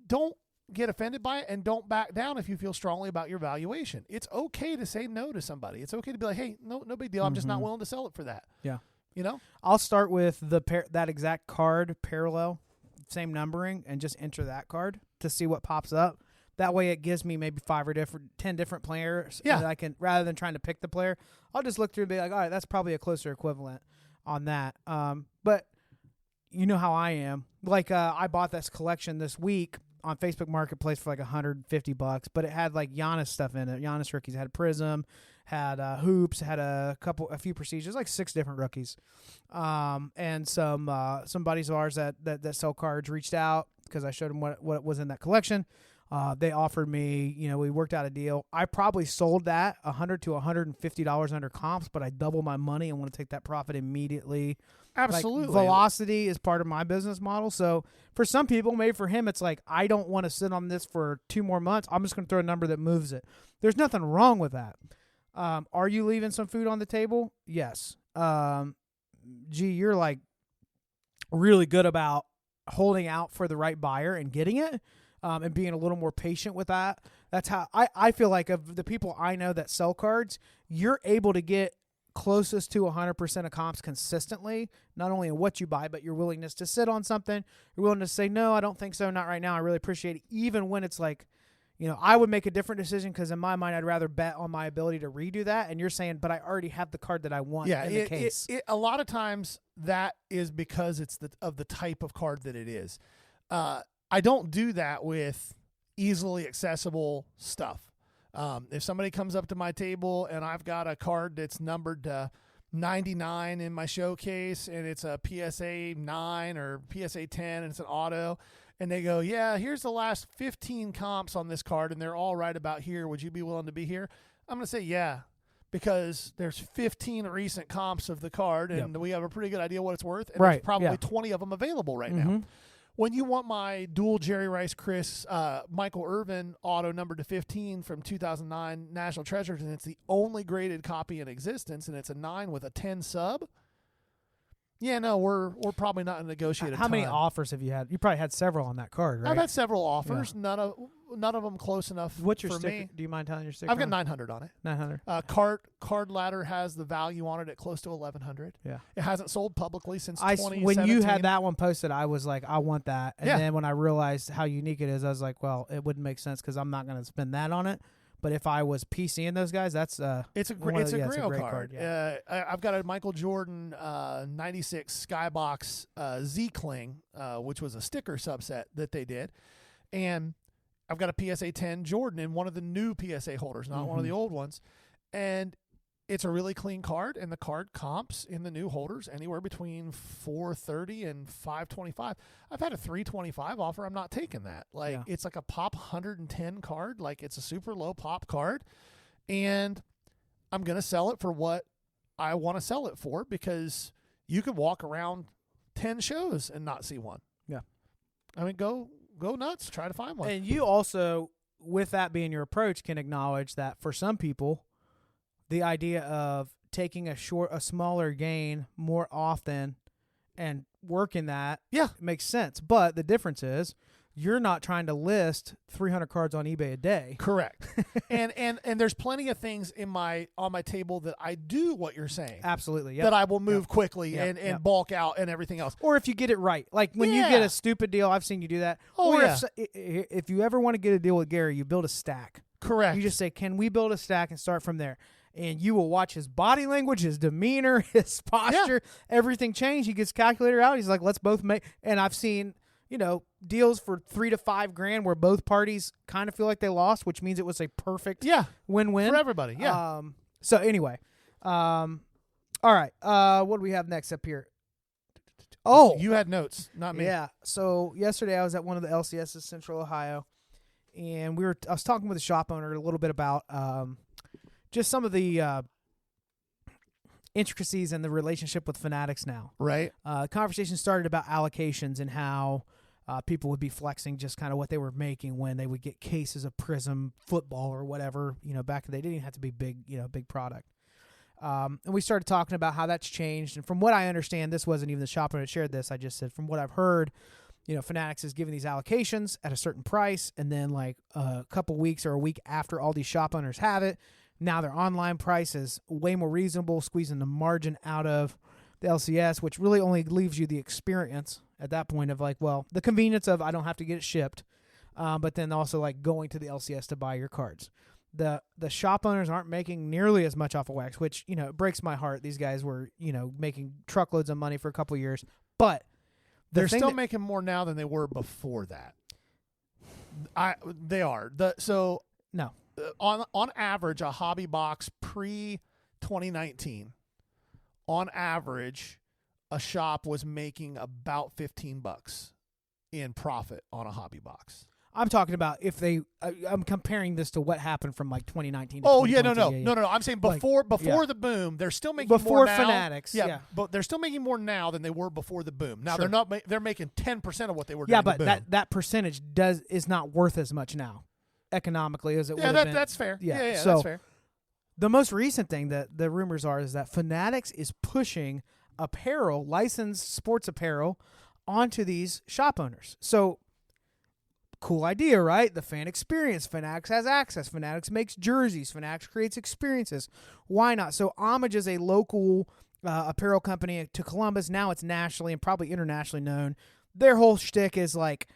[SPEAKER 2] don't get offended by it, and don't back down if you feel strongly about your valuation. It's okay to say no to somebody. It's okay to be like, hey, no big deal. I'm just not willing to sell it for that.
[SPEAKER 1] Yeah.
[SPEAKER 2] You know?
[SPEAKER 1] I'll start with that exact card parallel, same numbering, and just enter that card to see what pops up. That way it gives me maybe 10 different players.
[SPEAKER 2] Yeah.
[SPEAKER 1] And I can, rather than trying to pick the player, I'll just look through and be like, all right, that's probably a closer equivalent on that. But you know how I am. Like, I bought this collection this week on Facebook Marketplace for like $150, but it had like Giannis stuff in it. Giannis rookies. It had Prism, had hoops, had a few procedures, like 6 different rookies. And some buddies of ours that sell cards reached out because I showed them what was in that collection. They offered me, we worked out a deal. I probably sold that $100 to $150 under comps, but I double my money and want to take that profit immediately.
[SPEAKER 2] Absolutely.
[SPEAKER 1] Like, velocity is part of my business model. So for some people, maybe for him, it's like, I don't want to sit on this for 2 more months. I'm just going to throw a number that moves it. There's nothing wrong with that. Are you leaving some food on the table? Yes. Gee, you're like really good about holding out for the right buyer and getting it. And being a little more patient with that. That's how I feel like of the people I know that sell cards, you're able to get closest to 100% of comps consistently, not only in what you buy, but your willingness to sit on something. You're willing to say, no, I don't think so, not right now. I really appreciate it. Even when it's like, I would make a different decision because in my mind, I'd rather bet on my ability to redo that. And you're saying, but I already have the card that I want in the case.
[SPEAKER 2] A lot of times that is because it's of the type of card that it is. I don't do that with easily accessible stuff. If somebody comes up to my table and I've got a card that's numbered 99 in my showcase and it's a PSA 9 or PSA 10 and it's an auto, and they go, yeah, here's the last 15 comps on this card and they're all right about here. Would you be willing to be here? I'm going to say yeah, because there's 15 recent comps of the card and we have a pretty good idea what it's worth. And there's probably 20 of them available right now. When you want my dual Jerry Rice Chris Michael Irvin auto number to 15 from 2009 National Treasures, and it's the only graded copy in existence, and it's a 9 with a 10 sub. Yeah, no, we're probably not going to negotiate.
[SPEAKER 1] How many offers have you had? You probably had several on that card, right?
[SPEAKER 2] I've had several offers. Yeah. None of them close enough.
[SPEAKER 1] What's your
[SPEAKER 2] for
[SPEAKER 1] sticker?
[SPEAKER 2] me.
[SPEAKER 1] Do you mind telling your sticker?
[SPEAKER 2] I've got 900 on it.
[SPEAKER 1] 900.
[SPEAKER 2] Card Ladder has the value on it at close to 1,100.
[SPEAKER 1] Yeah.
[SPEAKER 2] It hasn't sold publicly since 2017.
[SPEAKER 1] When you had that one posted, I was like, I want that. And then when I realized how unique it is, I was like, well, it wouldn't make sense because I'm not going to spend that on it. But if I was PCing those guys, that's
[SPEAKER 2] it's a great card.
[SPEAKER 1] Yeah.
[SPEAKER 2] I've got a Michael Jordan 96 Skybox Z-Cling, which was a sticker subset that they did, and I've got a PSA 10 Jordan in one of the new PSA holders, not one of the old ones, and it's a really clean card, and the card comps in the new holders anywhere between $430 and $525. I've had a $325 offer. I'm not taking that. It's like a pop 110 card. Like, it's a super low pop card, and I'm going to sell it for what I want to sell it for, because you could walk around 10 shows and not see one.
[SPEAKER 1] Yeah.
[SPEAKER 2] I mean, go nuts. Try to find one.
[SPEAKER 1] And you also, with that being your approach, can acknowledge that for some people, the idea of taking a smaller gain more often and working that makes sense. But the difference is you're not trying to list 300 cards on eBay a day.
[SPEAKER 2] Correct. and there's plenty of things on my table that I do what you're saying.
[SPEAKER 1] Absolutely. Yep.
[SPEAKER 2] That I will move quickly and bulk out and everything else.
[SPEAKER 1] Or if you get it right. Like when you get a stupid deal, I've seen you do that.
[SPEAKER 2] Oh,
[SPEAKER 1] or if you ever want to get a deal with Gary, you build a stack.
[SPEAKER 2] Correct.
[SPEAKER 1] You just say, can we build a stack and start from there? And you will watch his body language, his demeanor, his posture, everything change. He gets calculator out. He's like, let's both make. And I've seen, deals for $3,000 to $5,000 where both parties kind of feel like they lost, which means it was a perfect win-win
[SPEAKER 2] for everybody. Yeah.
[SPEAKER 1] So anyway, all right. What do we have next up here? Oh,
[SPEAKER 2] you had notes, not me.
[SPEAKER 1] Yeah. So yesterday I was at one of the LCSs, Central Ohio, and I was talking with a shop owner a little bit about just some of the intricacies in the relationship with Fanatics now.
[SPEAKER 2] Right.
[SPEAKER 1] Conversation started about allocations and how people would be flexing just kind of what they were making when they would get cases of Prism football or whatever. Back then they didn't even have to be big, big product. And we started talking about how that's changed. And from what I understand, this wasn't even the shop owner that shared this. I just said, from what I've heard, Fanatics is giving these allocations at a certain price, and then like a couple weeks or a week after all these shop owners have it, now their online price is way more reasonable, squeezing the margin out of the LCS, which really only leaves you the experience at that point of like, well, the convenience of I don't have to get it shipped, but then also like going to the LCS to buy your cards. The shop owners aren't making nearly as much off of Wax, which, it breaks my heart. These guys were, making truckloads of money for a couple of years, but
[SPEAKER 2] they're still making more now than they were before that. They are.
[SPEAKER 1] No.
[SPEAKER 2] On average, a hobby box pre-2019, on average, a shop was making about $15 in profit on a hobby box.
[SPEAKER 1] I'm talking about if they. I'm comparing this to what happened from like 2019. To
[SPEAKER 2] No. I'm saying before the boom, they're still making more now.
[SPEAKER 1] Fanatics. Yeah,
[SPEAKER 2] but they're still making more now than they were before the boom. Now they're not. They're making 10% of what they were.
[SPEAKER 1] Yeah,
[SPEAKER 2] during
[SPEAKER 1] but
[SPEAKER 2] the boom.
[SPEAKER 1] that percentage is not worth as much now, economically, as it would have been.
[SPEAKER 2] That's fair. Yeah,
[SPEAKER 1] so
[SPEAKER 2] that's fair.
[SPEAKER 1] The most recent thing that the rumors are is that Fanatics is pushing apparel, licensed sports apparel, onto these shop owners. So. Cool idea, right? The fan experience. Fanatics has access. Fanatics makes jerseys. Fanatics creates experiences. Why not? So Homage is a local apparel company to Columbus. Now it's nationally and probably internationally known. Their whole shtick is like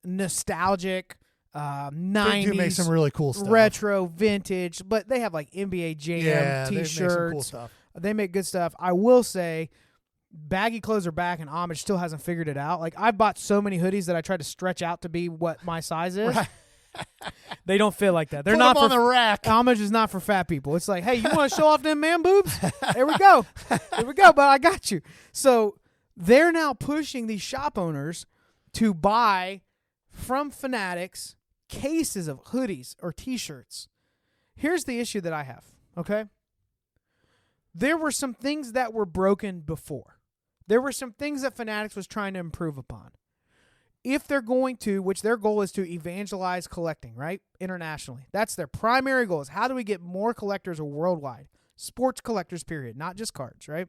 [SPEAKER 1] nostalgic, 90s.
[SPEAKER 2] They do make some really cool stuff.
[SPEAKER 1] Retro, vintage, but they have like NBA Jam T-shirts.
[SPEAKER 2] They make some cool stuff.
[SPEAKER 1] They make good stuff. I will say, baggy clothes are back, and Homage still hasn't figured it out. Like, I bought so many hoodies that I tried to stretch out to be what my size is.
[SPEAKER 2] Right.
[SPEAKER 1] They don't fit like that. They're
[SPEAKER 2] Put
[SPEAKER 1] not
[SPEAKER 2] them
[SPEAKER 1] for
[SPEAKER 2] on the rack.
[SPEAKER 1] Homage is not for fat people. It's like, hey, you want to show off them man boobs? There we go. There we go. But I got you. So they're now pushing these shop owners to buy from Fanatics cases of hoodies or T-shirts. Here's the issue that I have. Okay, there were some things that were broken before. There were some things that Fanatics was trying to improve upon. If they're going to, which their goal is to evangelize collecting, right? Internationally. That's their primary goal, is how do we get more collectors worldwide? Sports collectors, period. Not just cards, right?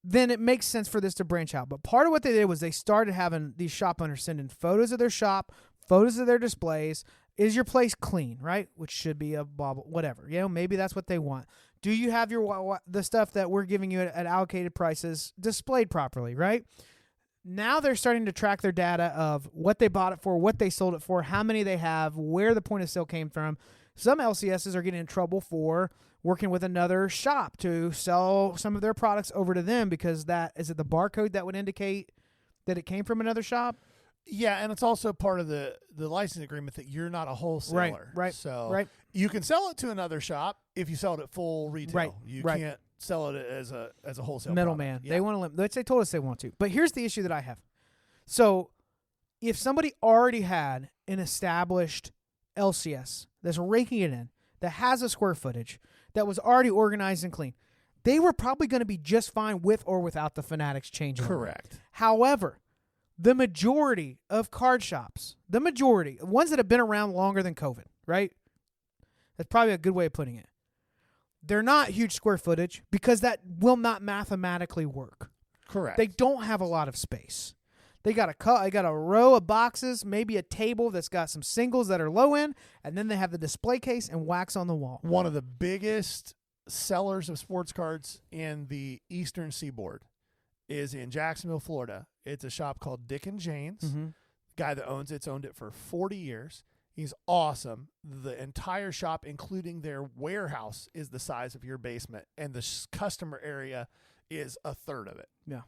[SPEAKER 1] Then it makes sense for this to branch out. But part of what they did was they started having these shop owners send in photos of their shop, photos of their displays. Is your place clean, right? Which should be a bubble, whatever. Maybe that's what they want. Do you have the stuff that we're giving you at allocated prices displayed properly, right? Now they're starting to track their data of what they bought it for, what they sold it for, how many they have, where the point of sale came from. Some LCSs are getting in trouble for working with another shop to sell some of their products over to them because is it the barcode that would indicate that it came from another shop?
[SPEAKER 2] Yeah, and it's also part of the license agreement that you're not a wholesaler.
[SPEAKER 1] Right.
[SPEAKER 2] So you can sell it to another shop if you sell it at full retail.
[SPEAKER 1] Right.
[SPEAKER 2] You can't sell it as a wholesale
[SPEAKER 1] middleman.
[SPEAKER 2] Yeah.
[SPEAKER 1] They want to. They told us they want to. But here's the issue that I have. So if somebody already had an established LCS that's raking it in, that has a square footage, that was already organized and clean, they were probably going to be just fine with or without the Fanatics change.
[SPEAKER 2] Correct.
[SPEAKER 1] However, the majority of card shops, ones that have been around longer than COVID, right? That's probably a good way of putting it. They're not huge square footage because that will not mathematically work.
[SPEAKER 2] Correct.
[SPEAKER 1] They don't have a lot of space. They got a row of boxes, maybe a table that's got some singles that are low end, and then they have the display case and wax on the wall.
[SPEAKER 2] One of the biggest sellers of sports cards in the Eastern Seaboard is in Jacksonville, Florida. It's a shop called Dick and Jane's.
[SPEAKER 1] Mm-hmm.
[SPEAKER 2] Guy that owns it's owned it for 40 years. He's awesome. The entire shop, including their warehouse, is the size of your basement, and the customer area is a third of it.
[SPEAKER 1] Yeah.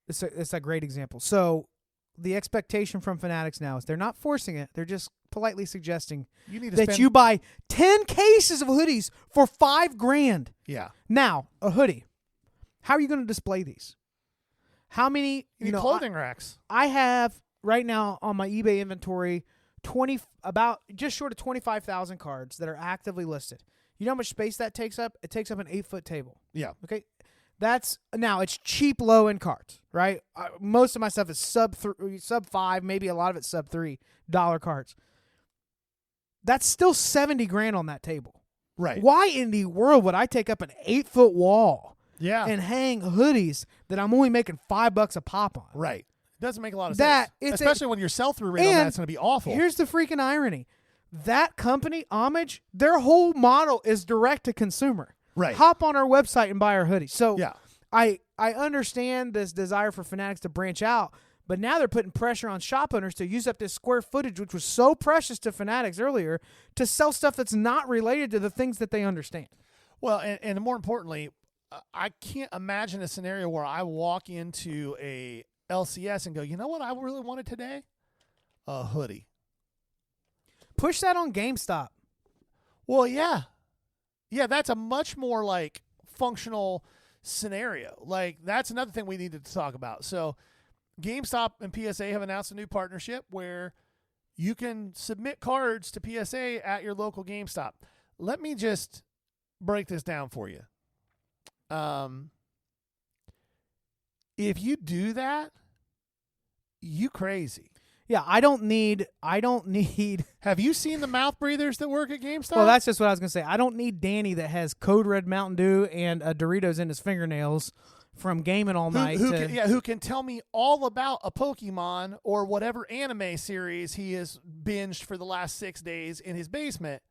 [SPEAKER 1] It's a great example. So the expectation from Fanatics now is they're not forcing it. They're just politely suggesting you buy 10 cases of hoodies for $5,000.
[SPEAKER 2] Yeah.
[SPEAKER 1] Now, a hoodie. How are you going to display these? How many
[SPEAKER 2] clothing racks?
[SPEAKER 1] I have right now on my eBay inventory about just short of 25,000 cards that are actively listed. You know how much space that takes up? It takes up an 8-foot table.
[SPEAKER 2] Yeah.
[SPEAKER 1] Okay. It's cheap low end cards, right? Most of my stuff is sub $5, maybe a lot of it's sub $3 cards. That's still 70 grand on that table.
[SPEAKER 2] Right.
[SPEAKER 1] Why in the world would I take up an 8-foot wall
[SPEAKER 2] Yeah.
[SPEAKER 1] and hang hoodies that I'm only making $5 a pop on?
[SPEAKER 2] Right. Doesn't make a lot of
[SPEAKER 1] That-
[SPEAKER 2] sense.
[SPEAKER 1] it's
[SPEAKER 2] Especially when your sell-through rate on
[SPEAKER 1] and
[SPEAKER 2] that's going to be awful.
[SPEAKER 1] Here's the freaking irony. That company, Homage, their whole model is direct to consumer.
[SPEAKER 2] Right.
[SPEAKER 1] Hop on our website and buy our hoodies. So
[SPEAKER 2] Yeah.
[SPEAKER 1] I understand this desire for Fanatics to branch out, but now they're putting pressure on shop owners to use up this square footage, which was so precious to Fanatics earlier, to sell stuff that's not related to the things that they understand.
[SPEAKER 2] Well, and more importantly, I can't imagine a scenario where I walk into a LCS and go, you know what I really wanted today? A hoodie.
[SPEAKER 1] Push that on GameStop.
[SPEAKER 2] Well, yeah. Yeah, that's a much more like functional scenario. Like that's another thing we needed to talk about. So GameStop and PSA have announced a new partnership where you can submit cards to PSA at your local GameStop. Let me just break this down for you. If you do that, you crazy.
[SPEAKER 1] Yeah, I don't need
[SPEAKER 2] Have you seen the mouth breathers that work at GameStop?
[SPEAKER 1] Well, that's just what I was going to say. I don't need Danny that has Code Red Mountain Dew and Doritos in his fingernails from gaming all night.
[SPEAKER 2] Who can tell me all about a Pokemon or whatever anime series he has binged for the last 6 days in his basement.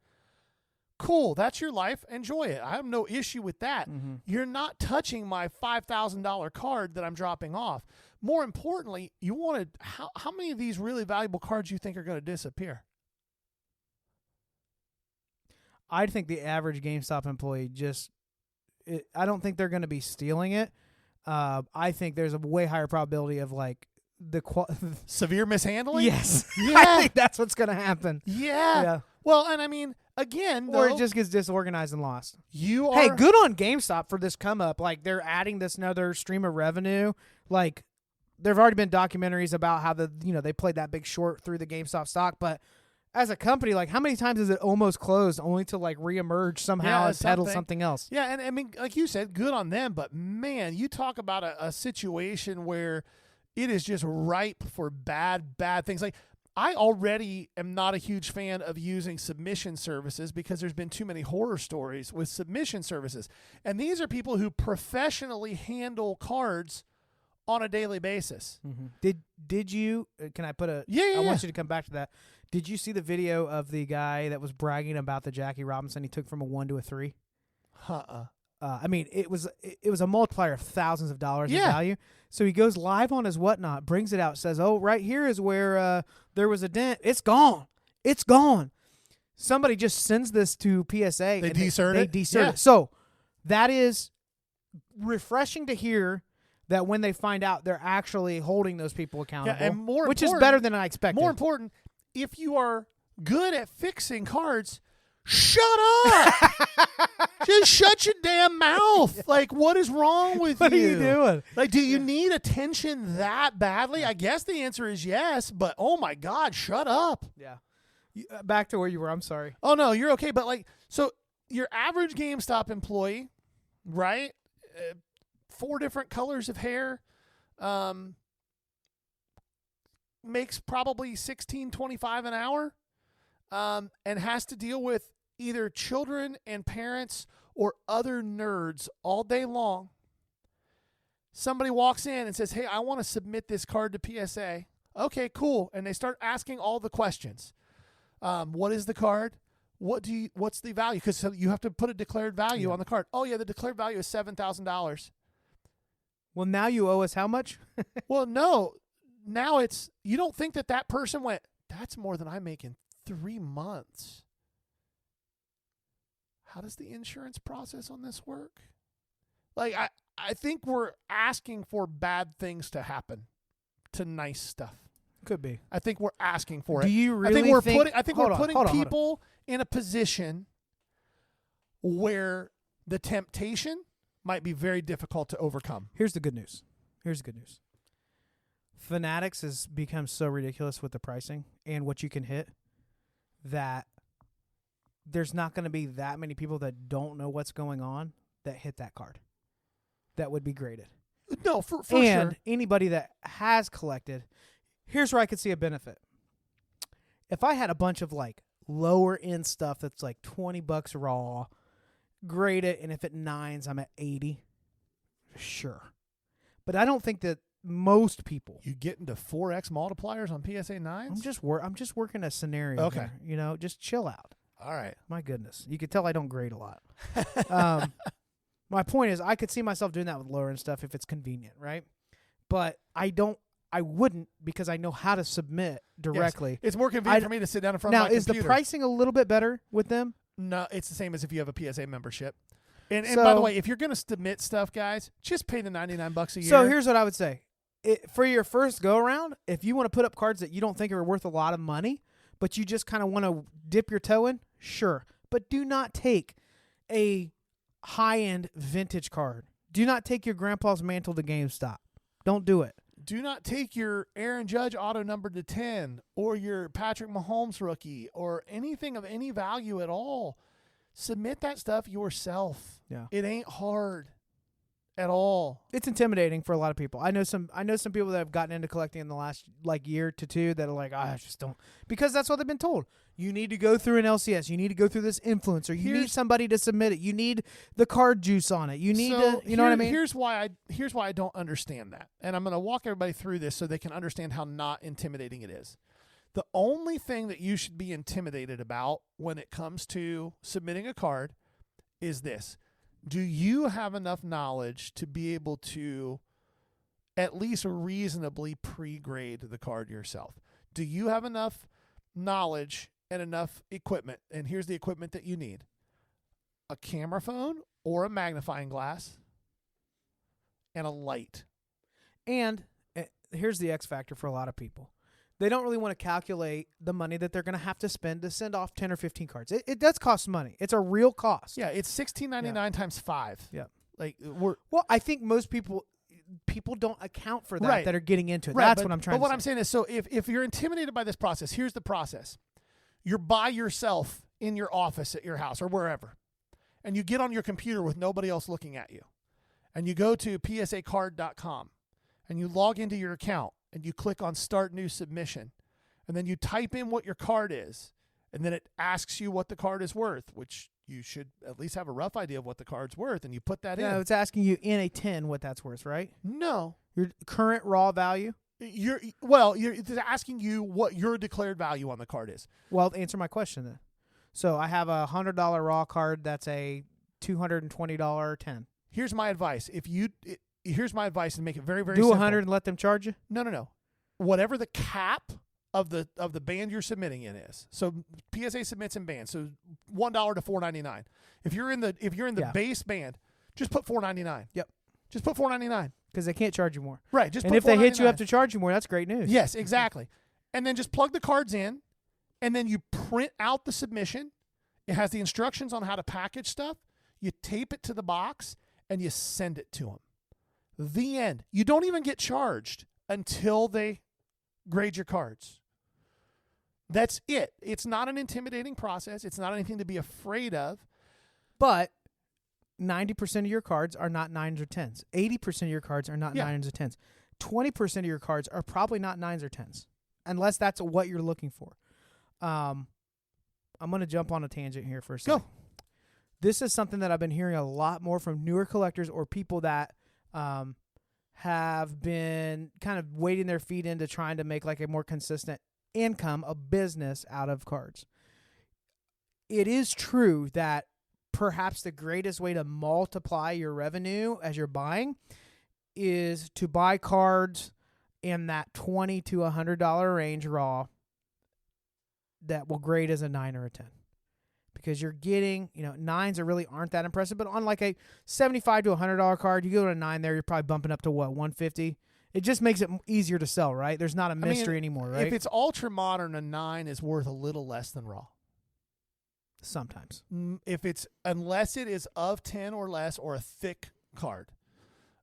[SPEAKER 2] Cool, that's your life. Enjoy it. I have no issue with that.
[SPEAKER 1] Mm-hmm.
[SPEAKER 2] You're not touching my $5,000 card that I'm dropping off. More importantly, you wanted how many of these really valuable cards you think are going to disappear?
[SPEAKER 1] I think the average GameStop employee I don't think they're going to be stealing it. I think there's a way higher probability of like
[SPEAKER 2] Severe mishandling?
[SPEAKER 1] Yes.
[SPEAKER 2] Yeah.
[SPEAKER 1] I think that's what's going to happen.
[SPEAKER 2] Yeah. Well, and I mean, again,
[SPEAKER 1] Or
[SPEAKER 2] though,
[SPEAKER 1] it just gets disorganized and lost.
[SPEAKER 2] you are.
[SPEAKER 1] Hey, good on GameStop for this come up. Like they're adding this another stream of revenue. Like there've already been documentaries about how they played that big short through the GameStop stock, but as a company, like how many times has it almost closed only to like reemerge somehow and peddle something else?
[SPEAKER 2] Yeah, and I mean, like you said, good on them. But man, you talk about a situation where it is just ripe for bad things. Like I already am not a huge fan of using submission services because there's been too many horror stories with submission services. And these are people who professionally handle cards on a daily basis.
[SPEAKER 1] Mm-hmm. Did you? Can I put a?
[SPEAKER 2] Yeah.
[SPEAKER 1] I want you to come back to that. Did you see the video of the guy that was bragging about the Jackie Robinson he took from a 1 to a 3? I mean, it was a multiplier of thousands of dollars in value. So he goes live on his whatnot, brings it out, says, "Oh, right here is where there was a dent. It's gone. It's gone." Somebody just sends this to PSA.
[SPEAKER 2] They desert it?
[SPEAKER 1] They desert
[SPEAKER 2] Yeah.
[SPEAKER 1] it. So that is refreshing to hear that when they find out, they're actually holding those people accountable.
[SPEAKER 2] Yeah, and more
[SPEAKER 1] which is
[SPEAKER 2] important-
[SPEAKER 1] better than I expected.
[SPEAKER 2] More important, if you are good at fixing cards, shut up. Just shut your damn mouth. Like, what is wrong with
[SPEAKER 1] What
[SPEAKER 2] you?
[SPEAKER 1] are you doing?
[SPEAKER 2] Like, do you need attention that badly? I guess the answer is yes, but oh my God, shut up.
[SPEAKER 1] Yeah. Back to where you were. I'm sorry.
[SPEAKER 2] Oh, no, you're okay. But, like, so your average GameStop employee, right? 4 different colors of hair, makes probably $16.25 an hour, and has to deal with either children and parents or other nerds all day long. Somebody walks in and says, "Hey, I want to submit this card to PSA." Okay, cool. And they start asking all the questions. What is the card? What's the value? Because you have to put a declared value on the card. Oh yeah, the declared value is $7,000.
[SPEAKER 1] Well, now you owe us how much?
[SPEAKER 2] Well, no. Now it's, you don't think that person went, that's more than I make in 3 months. How does the insurance process on this work? Like, I think we're asking for bad things to happen to nice stuff.
[SPEAKER 1] Could be.
[SPEAKER 2] I think we're asking for it.
[SPEAKER 1] Do you really
[SPEAKER 2] I think we're
[SPEAKER 1] Hold
[SPEAKER 2] putting
[SPEAKER 1] on.
[SPEAKER 2] people in a position where the temptation might be very difficult to overcome.
[SPEAKER 1] Here's the good news. Fanatics has become so ridiculous with the pricing and what you can hit that there's not going to be that many people that don't know what's going on that hit that card that would be graded.
[SPEAKER 2] No, for
[SPEAKER 1] and
[SPEAKER 2] sure.
[SPEAKER 1] anybody that has collected, here's where I could see a benefit. If I had a bunch of like lower end stuff that's like $20 raw, grade it, and if it 9s, I'm at 80. Sure. But I don't think that most people.
[SPEAKER 2] You get into 4x multipliers on PSA 9s?
[SPEAKER 1] I'm just working a scenario.
[SPEAKER 2] Okay.
[SPEAKER 1] Here, you know, just chill out.
[SPEAKER 2] All right.
[SPEAKER 1] My goodness. You could tell I don't grade a lot. My point is I could see myself doing that with lower end stuff if it's convenient, right? But I wouldn't because I know how to submit directly.
[SPEAKER 2] Yes. It's more convenient for me to sit down in front of my computer.
[SPEAKER 1] Now, is the pricing a little bit better with them?
[SPEAKER 2] No, it's the same as if you have a PSA membership. And
[SPEAKER 1] So-
[SPEAKER 2] by the way, if you're going to submit stuff, guys, just pay the $99 a year.
[SPEAKER 1] So here's what I would say. For your first go around, if you want to put up cards that you don't think are worth a lot of money, but you just kind of want to dip your toe in, sure. But do not take a high-end vintage card. Do not take your grandpa's mantle to GameStop. Don't do it.
[SPEAKER 2] Do not take your Aaron Judge auto numbered to 10 or your Patrick Mahomes rookie or anything of any value at all. Submit that stuff yourself.
[SPEAKER 1] Yeah.
[SPEAKER 2] It ain't hard at all.
[SPEAKER 1] It's intimidating for a lot of people. I know some people that have gotten into collecting in the last year to two that are like, I just don't, because that's what they've been told. You need to go through an LCS. You need to go through this influencer. You need somebody to submit it. You need the card juice on it. You need to, you know what I mean?
[SPEAKER 2] Here's why I don't understand that. And I'm going to walk everybody through this so they can understand how not intimidating it is. The only thing that you should be intimidated about when it comes to submitting a card is this. Do you have enough knowledge to be able to at least reasonably pre-grade the card yourself? Do you have enough knowledge and enough equipment? And here's the equipment that you need. A camera phone or a magnifying glass and a light.
[SPEAKER 1] And here's the X factor for a lot of people. They don't really want to calculate the money that they're going to have to spend to send off 10 or 15 cards. It does cost money. It's a real cost.
[SPEAKER 2] Yeah, it's $16.99 times 5.
[SPEAKER 1] Yeah.
[SPEAKER 2] Like
[SPEAKER 1] I think most people don't account for that
[SPEAKER 2] Right.
[SPEAKER 1] that are getting into it.
[SPEAKER 2] Right,
[SPEAKER 1] That's what I'm trying to say.
[SPEAKER 2] But what I'm saying is, so if you're intimidated by this process, here's the process. You're by yourself in your office at your house or wherever, and you get on your computer with nobody else looking at you, and you go to psacard.com, and you log into your account, and you click on Start New Submission, and then you type in what your card is, and then it asks you what the card is worth, which you should at least have a rough idea of what the card's worth, and you put that in.
[SPEAKER 1] Yeah, it's asking you in a 10 what that's worth, right?
[SPEAKER 2] No.
[SPEAKER 1] Your current raw value?
[SPEAKER 2] It's asking you what your declared value on the card is.
[SPEAKER 1] Well, answer my question then. So I have a $100 raw card that's a $220 10.
[SPEAKER 2] Here's my advice. Here's my advice and make it very, very
[SPEAKER 1] Do
[SPEAKER 2] simple.
[SPEAKER 1] 100 and let them charge you?
[SPEAKER 2] No. Whatever the cap of the band you're submitting in is. So PSA submits in bands. So $1 to $4.99. If you're in the base band, just put $4.99.
[SPEAKER 1] Yep.
[SPEAKER 2] Just put $4.99.
[SPEAKER 1] Because they can't charge you more.
[SPEAKER 2] Right. Just
[SPEAKER 1] and
[SPEAKER 2] put
[SPEAKER 1] if they hit you
[SPEAKER 2] $4.99.
[SPEAKER 1] up to charge you more, that's great news.
[SPEAKER 2] Yes, exactly. And then just plug the cards in, and then you print out the submission. It has the instructions on how to package stuff. You tape it to the box, and you send it to them. The end. You don't even get charged until they grade your cards. That's it. It's not an intimidating process. It's not anything to be afraid of.
[SPEAKER 1] But 90% of your cards are not 9s or 10s. 80% of your cards are not 9s or 10s. 20% of your cards are probably not 9s or 10s, unless that's what you're looking for. I'm going to jump on a tangent here for a second.
[SPEAKER 2] Go.
[SPEAKER 1] This is something that I've been hearing a lot more from newer collectors or people that have been kind of wading their feet into trying to make like a more consistent income, a business out of cards. It is true that perhaps the greatest way to multiply your revenue as you're buying is to buy cards in that $20 to $100 range raw that will grade as a 9 or a 10. Because you're getting, 9s really aren't that impressive, but on like a $75 to $100 card, you go to a 9 there, you're probably bumping up to what, $150? It just makes it easier to sell, right? There's not a mystery anymore, right?
[SPEAKER 2] If it's ultra modern, a 9 is worth a little less than raw.
[SPEAKER 1] Sometimes.
[SPEAKER 2] Unless it is of 10 or less or a thick card.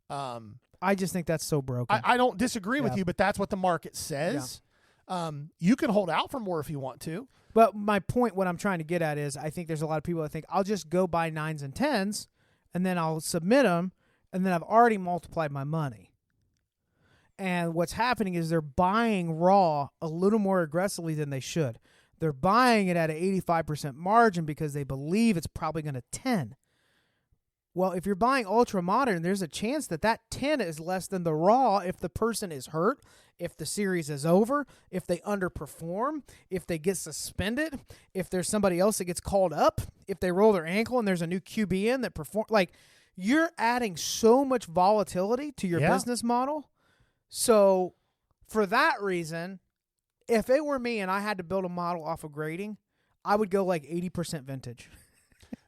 [SPEAKER 1] I just think that's so broken.
[SPEAKER 2] I don't disagree with you, but that's what the market says. Yeah. You can hold out for more if you want to.
[SPEAKER 1] But my point, what I'm trying to get at is I think there's a lot of people that think I'll just go buy 9s and 10s and then I'll submit them and then I've already multiplied my money. And what's happening is they're buying raw a little more aggressively than they should. They're buying it at an 85% margin because they believe it's probably going to 10. Well, if you're buying Ultra Modern, there's a chance that that 10 is less than the raw if the person is hurt, if the series is over, if they underperform, if they get suspended, if there's somebody else that gets called up, if they roll their ankle and there's a new QB in that perform. Like, you're adding so much volatility to your business model. So for that reason, if it were me and I had to build a model off of grading, I would go like 80% vintage.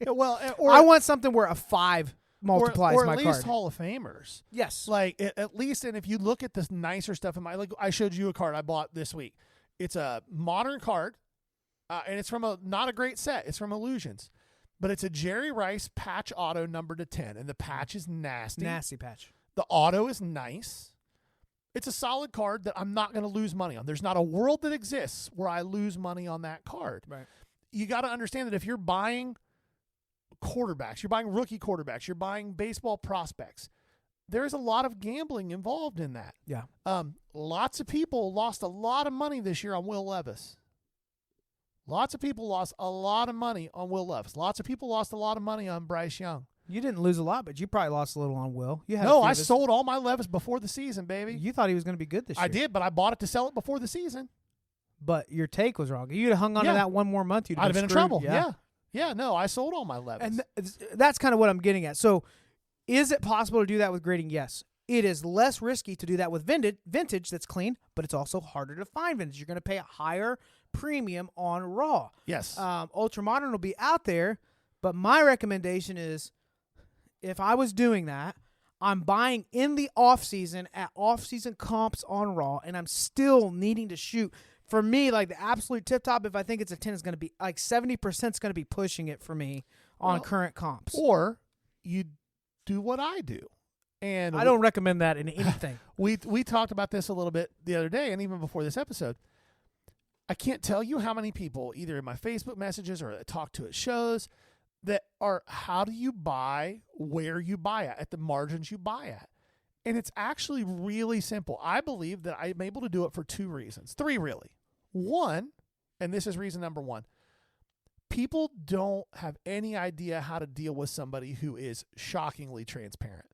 [SPEAKER 2] Well,
[SPEAKER 1] I want something where a 5 multiplies
[SPEAKER 2] or
[SPEAKER 1] my
[SPEAKER 2] at least
[SPEAKER 1] card.
[SPEAKER 2] Hall of Famers.
[SPEAKER 1] Yes.
[SPEAKER 2] Like at least, and if you look at this nicer stuff in like I showed you a card I bought this week. It's a modern card, and it's from not a great set. It's from Illusions, but it's a Jerry Rice patch auto numbered to 10, and the patch is nasty.
[SPEAKER 1] Nasty patch.
[SPEAKER 2] The auto is nice. It's a solid card that I'm not going to lose money on. There's not a world that exists where I lose money on that card.
[SPEAKER 1] Right.
[SPEAKER 2] You got to understand that if you're buying quarterbacks, you're buying rookie quarterbacks, you're buying baseball prospects, there's a lot of gambling involved in that.
[SPEAKER 1] Yeah.
[SPEAKER 2] Lots of people lost a lot of money this year on Will Levis. Lots of people lost a lot of money on Will Levis. Lots of people lost a lot of money on Bryce Young.
[SPEAKER 1] You didn't lose a lot, but you probably lost a little on Will. You had
[SPEAKER 2] No, I sold all my Levis before the season, baby.
[SPEAKER 1] You thought he was going to be good this year.
[SPEAKER 2] I did, but I bought it to sell it before the season.
[SPEAKER 1] But your take was wrong. You'd have hung on to that one more month, I'd
[SPEAKER 2] have been in
[SPEAKER 1] screwed.
[SPEAKER 2] trouble. Yeah, no, I sold all my Levis.
[SPEAKER 1] And that's kind of what I'm getting at. So is it possible to do that with grading? Yes. It is less risky to do that with vintage that's clean, but it's also harder to find vintage. You're going to pay a higher premium on raw.
[SPEAKER 2] Yes.
[SPEAKER 1] Ultra Modern will be out there, but my recommendation is if I was doing that, I'm buying in the off-season at off-season comps on raw, and I'm still needing to shoot. For me, like the absolute tip-top, if I think it's a 10, is going to be like 70% is going to be pushing it for me on current comps.
[SPEAKER 2] Or you do what I do. And
[SPEAKER 1] I don't recommend that in anything.
[SPEAKER 2] We talked about this a little bit the other day, and even before this episode. I can't tell you how many people, either in my Facebook messages or talk to at shows, that are, how do you buy where you buy at the margins you buy at? And it's actually really simple. I believe that I'm able to do it for 2 reasons. 3, really. 1, and this is reason number 1, people don't have any idea how to deal with somebody who is shockingly transparent.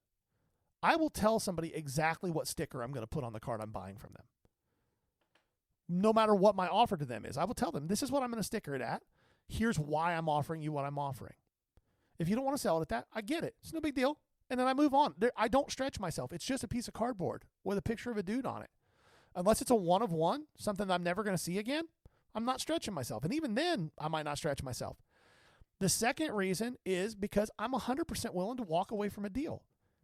[SPEAKER 2] I will tell somebody exactly what sticker I'm going to put on the card I'm buying from them. No matter what my offer to them is, I will tell them, this is what I'm going to sticker it at. Here's why I'm offering you what I'm offering. If you don't want to sell it at that, I get it. It's no big deal. And then I move on. I don't stretch myself. It's just a piece of cardboard with a picture of a dude on it. Unless it's a one of one, something that I'm never going to see again, I'm not stretching myself. And even then, I might not stretch myself. The second reason is because I'm 100% willing to walk away from a deal.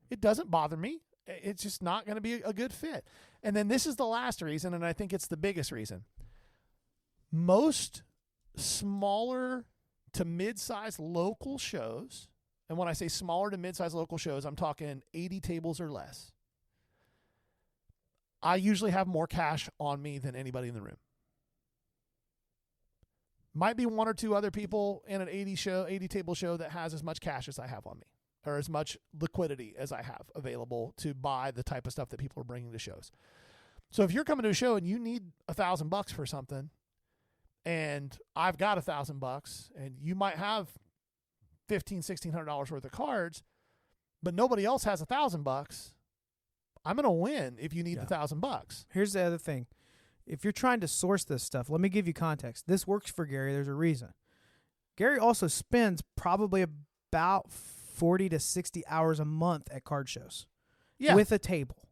[SPEAKER 2] It doesn't bother me. It's just not going to be a good fit. And then this is the last reason, and I think it's the biggest reason. Most smaller to mid-size local shows, and when I say smaller to mid-size local shows, I'm talking 80 tables or less. I usually have more cash on me than anybody in the room. Might be 1 or 2 other people in an 80 table show that has as much cash as I have on me, or as much liquidity as I have available to buy the type of stuff that people are bringing to shows. So if you're coming to a show and you need $1,000 for something, and I've got $1,000, and you might have $1,600 worth of cards, but nobody else has $1,000, I'm going to win if you need the $1,000.
[SPEAKER 1] Here's the other thing. If you're trying to source this stuff, let me give you context. This works for Gary. There's a reason. Gary also spends probably about 40 to 60 hours a month at card shows.
[SPEAKER 2] Yeah.
[SPEAKER 1] With a table,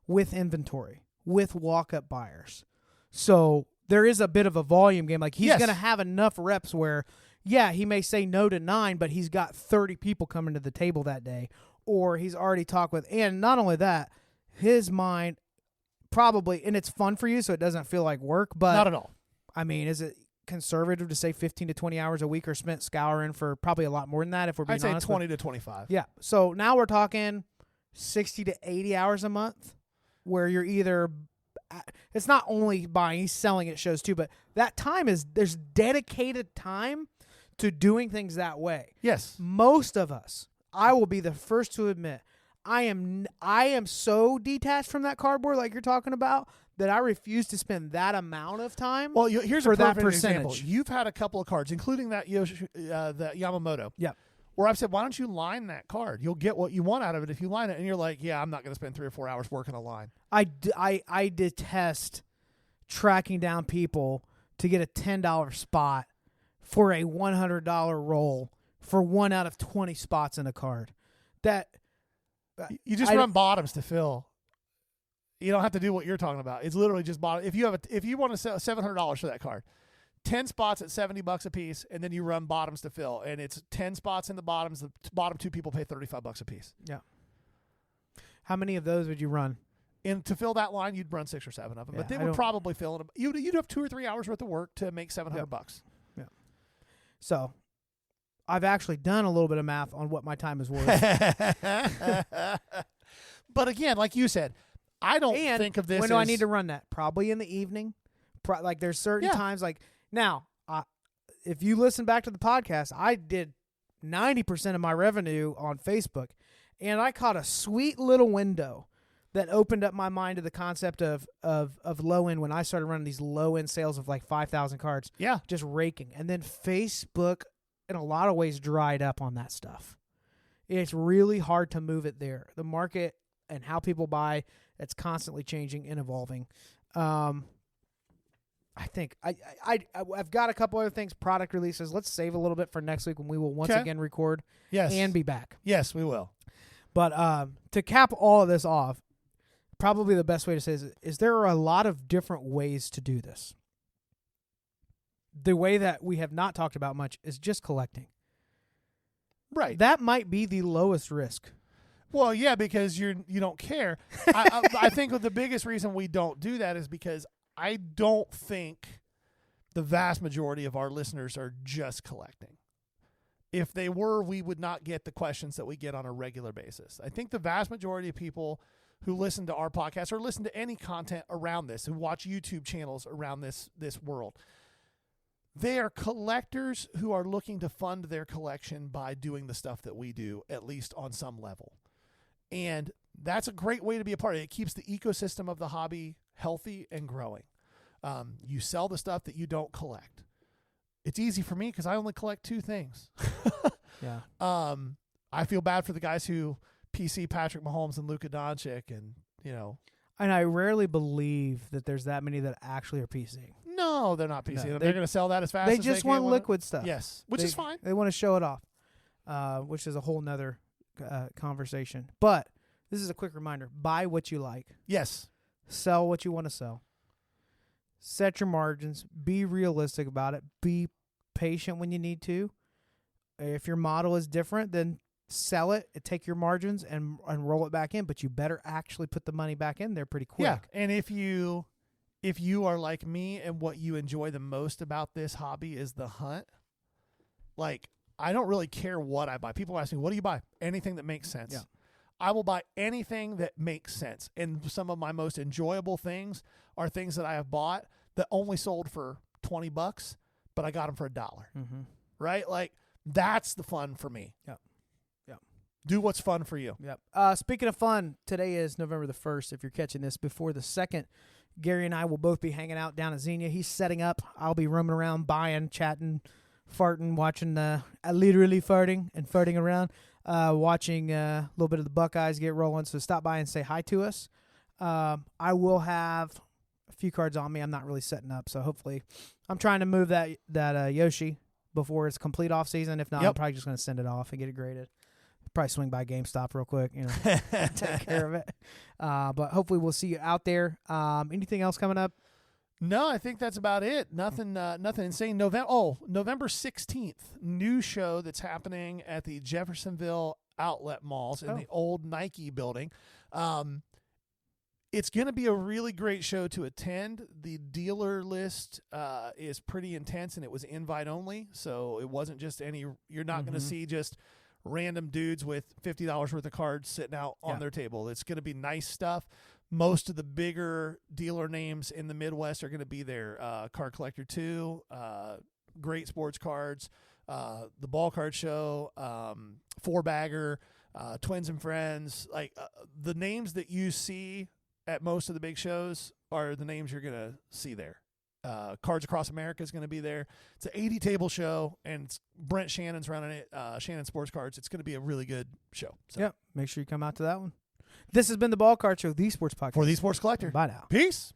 [SPEAKER 1] with inventory, with walk-up buyers. So there is a bit of a volume game. Like, he's going to have enough reps where, he may say no to 9, but he's got 30 people coming to the table that day. Or he's already talked with, and not only that, his mind probably, and it's fun for you, so it doesn't feel like work. But
[SPEAKER 2] not at all.
[SPEAKER 1] I mean, is it conservative to say 15 to 20 hours a week are spent scouring for probably a lot more than that, if we're being honest?
[SPEAKER 2] I'd say 20 to 25.
[SPEAKER 1] Yeah. So now we're talking 60 to 80 hours a month where you're either, it's not only buying, he's selling at shows too, but that time there's dedicated time to doing things that way.
[SPEAKER 2] Yes.
[SPEAKER 1] Most of us, I will be the first to admit, I am so detached from that cardboard like you're talking about that I refuse to spend that amount of time.
[SPEAKER 2] Well, here's
[SPEAKER 1] for
[SPEAKER 2] a
[SPEAKER 1] that
[SPEAKER 2] perfect example.
[SPEAKER 1] percentage.
[SPEAKER 2] You've had a couple of cards, including that the Yamamoto.
[SPEAKER 1] Yep.
[SPEAKER 2] Where I've said, why don't you line that card? You'll get what you want out of it if you line it. And you're like, yeah, I'm not going to spend 3 or 4 hours working a line.
[SPEAKER 1] I detest tracking down people to get a $10 spot for a $100 roll for 1 out of 20 spots in a card. That
[SPEAKER 2] You just run bottoms to fill. You don't have to do what you're talking about. It's literally just bottom. If you want to sell $700 for that card, 10 spots at $70 a piece, and then you run bottoms to fill, and it's 10 spots in the bottoms. The bottom 2 people pay $35 a piece.
[SPEAKER 1] Yeah. How many of those would you run?
[SPEAKER 2] And to fill that line, you'd run 6 or 7 of them,
[SPEAKER 1] Yeah,
[SPEAKER 2] but they would probably fill it. You'd have 2 or 3 hours worth of work to make $700.
[SPEAKER 1] Yeah. So, I've actually done a little bit of math on what my time is worth.
[SPEAKER 2] But again, like you said, I don't think of this.
[SPEAKER 1] When do I need to run that? Probably in the evening. Like there's certain times. Like now, if you listen back to the podcast, I did 90% of my revenue on Facebook, and I caught a sweet little window that opened up my mind to the concept of low end when I started running these low end sales of like 5,000 cards.
[SPEAKER 2] Yeah,
[SPEAKER 1] just raking, and then Facebook, in a lot of ways, dried up on that stuff. It's really hard to move it there. The market and how people buy, it's constantly changing and evolving. I think I've got a couple other things, product releases. Let's save a little bit for next week when we will once again record and be back.
[SPEAKER 2] Yes, we will.
[SPEAKER 1] But to cap all of this off, probably the best way to say is there are a lot of different ways to do this. The way that we have not talked about much is just collecting.
[SPEAKER 2] Right.
[SPEAKER 1] That might be the lowest risk.
[SPEAKER 2] Well, yeah, because you don't care. I think the biggest reason we don't do that is because I don't think the vast majority of our listeners are just collecting. If they were, we would not get the questions that we get on a regular basis. I think the vast majority of people who listen to our podcast or listen to any content around this, who watch YouTube channels around this world, they are collectors who are looking to fund their collection by doing the stuff that we do, at least on some level. And that's a great way to be a part of it. It keeps the ecosystem of the hobby healthy and growing. You sell the stuff that you don't collect. It's easy for me because I only collect 2 things.
[SPEAKER 1] Yeah.
[SPEAKER 2] I feel bad for the guys who PC Patrick Mahomes and Luka Doncic, and
[SPEAKER 1] And I rarely believe that there's that many that actually are PC.
[SPEAKER 2] No, they're not PC.
[SPEAKER 1] No,
[SPEAKER 2] they're going to sell that as fast
[SPEAKER 1] They
[SPEAKER 2] as
[SPEAKER 1] just
[SPEAKER 2] they
[SPEAKER 1] want
[SPEAKER 2] can.
[SPEAKER 1] liquid stuff.
[SPEAKER 2] Yes, which is fine.
[SPEAKER 1] They want to show it off, which is a whole nother conversation. But this is a quick reminder: buy what you like.
[SPEAKER 2] Yes.
[SPEAKER 1] Sell what you want to sell. Set your margins. Be realistic about it. Be patient when you need to. If your model is different, then sell it, take your margins, and roll it back in. But you better actually put the money back in there pretty quick.
[SPEAKER 2] Yeah, and if you are like me and what you enjoy the most about this hobby is the hunt, like I don't really care what I buy. People ask me, what do you buy? Anything that makes sense.
[SPEAKER 1] Yeah.
[SPEAKER 2] I will buy anything that makes sense. And some of my most enjoyable things are things that I have bought that only sold for $20, but I got them for $1.
[SPEAKER 1] Mm-hmm.
[SPEAKER 2] Right? Like that's the fun for me.
[SPEAKER 1] Yep. Yep.
[SPEAKER 2] Do what's fun for you.
[SPEAKER 1] Yep. Speaking of fun, today is November the 1st. If you're catching this before the 2nd, Gary and I will both be hanging out down at Xenia. He's setting up. I'll be roaming around, buying, chatting, farting, watching, literally farting and farting around, watching a little bit of the Buckeyes get rolling. So stop by and say hi to us. I will have a few cards on me. I'm not really setting up, so hopefully I'm trying to move that Yoshi before it's complete off season. If not, I'm probably just going to send it off and get it graded. Probably swing by GameStop real quick, take care of it. But hopefully we'll see you out there. Anything else coming up?
[SPEAKER 2] No, I think that's about it. Nothing insane. November 16th, new show that's happening at the Jeffersonville Outlet Malls in the old Nike building. It's going to be a really great show to attend. The dealer list is pretty intense, and it was invite only, so it wasn't just any. You're not going to see just random dudes with $50 worth of cards sitting out on their table. It's going to be nice stuff. Most of the bigger dealer names in the Midwest are going to be there. Card Collector 2, Great Sports Cards, the Ball Card Show, Four Bagger, Twins and Friends. Like the names that you see at most of the big shows are the names you're going to see there. Cards Across America is going to be there. It's an 80-table show, and Brent Shannon's running it. Shannon Sports Cards. It's going to be a really good show. So.
[SPEAKER 1] Yep. Make sure you come out to that one. This has been the Ball Card Show, the Sports Podcast.
[SPEAKER 2] For the Sports Collector.
[SPEAKER 1] Bye now.
[SPEAKER 2] Peace.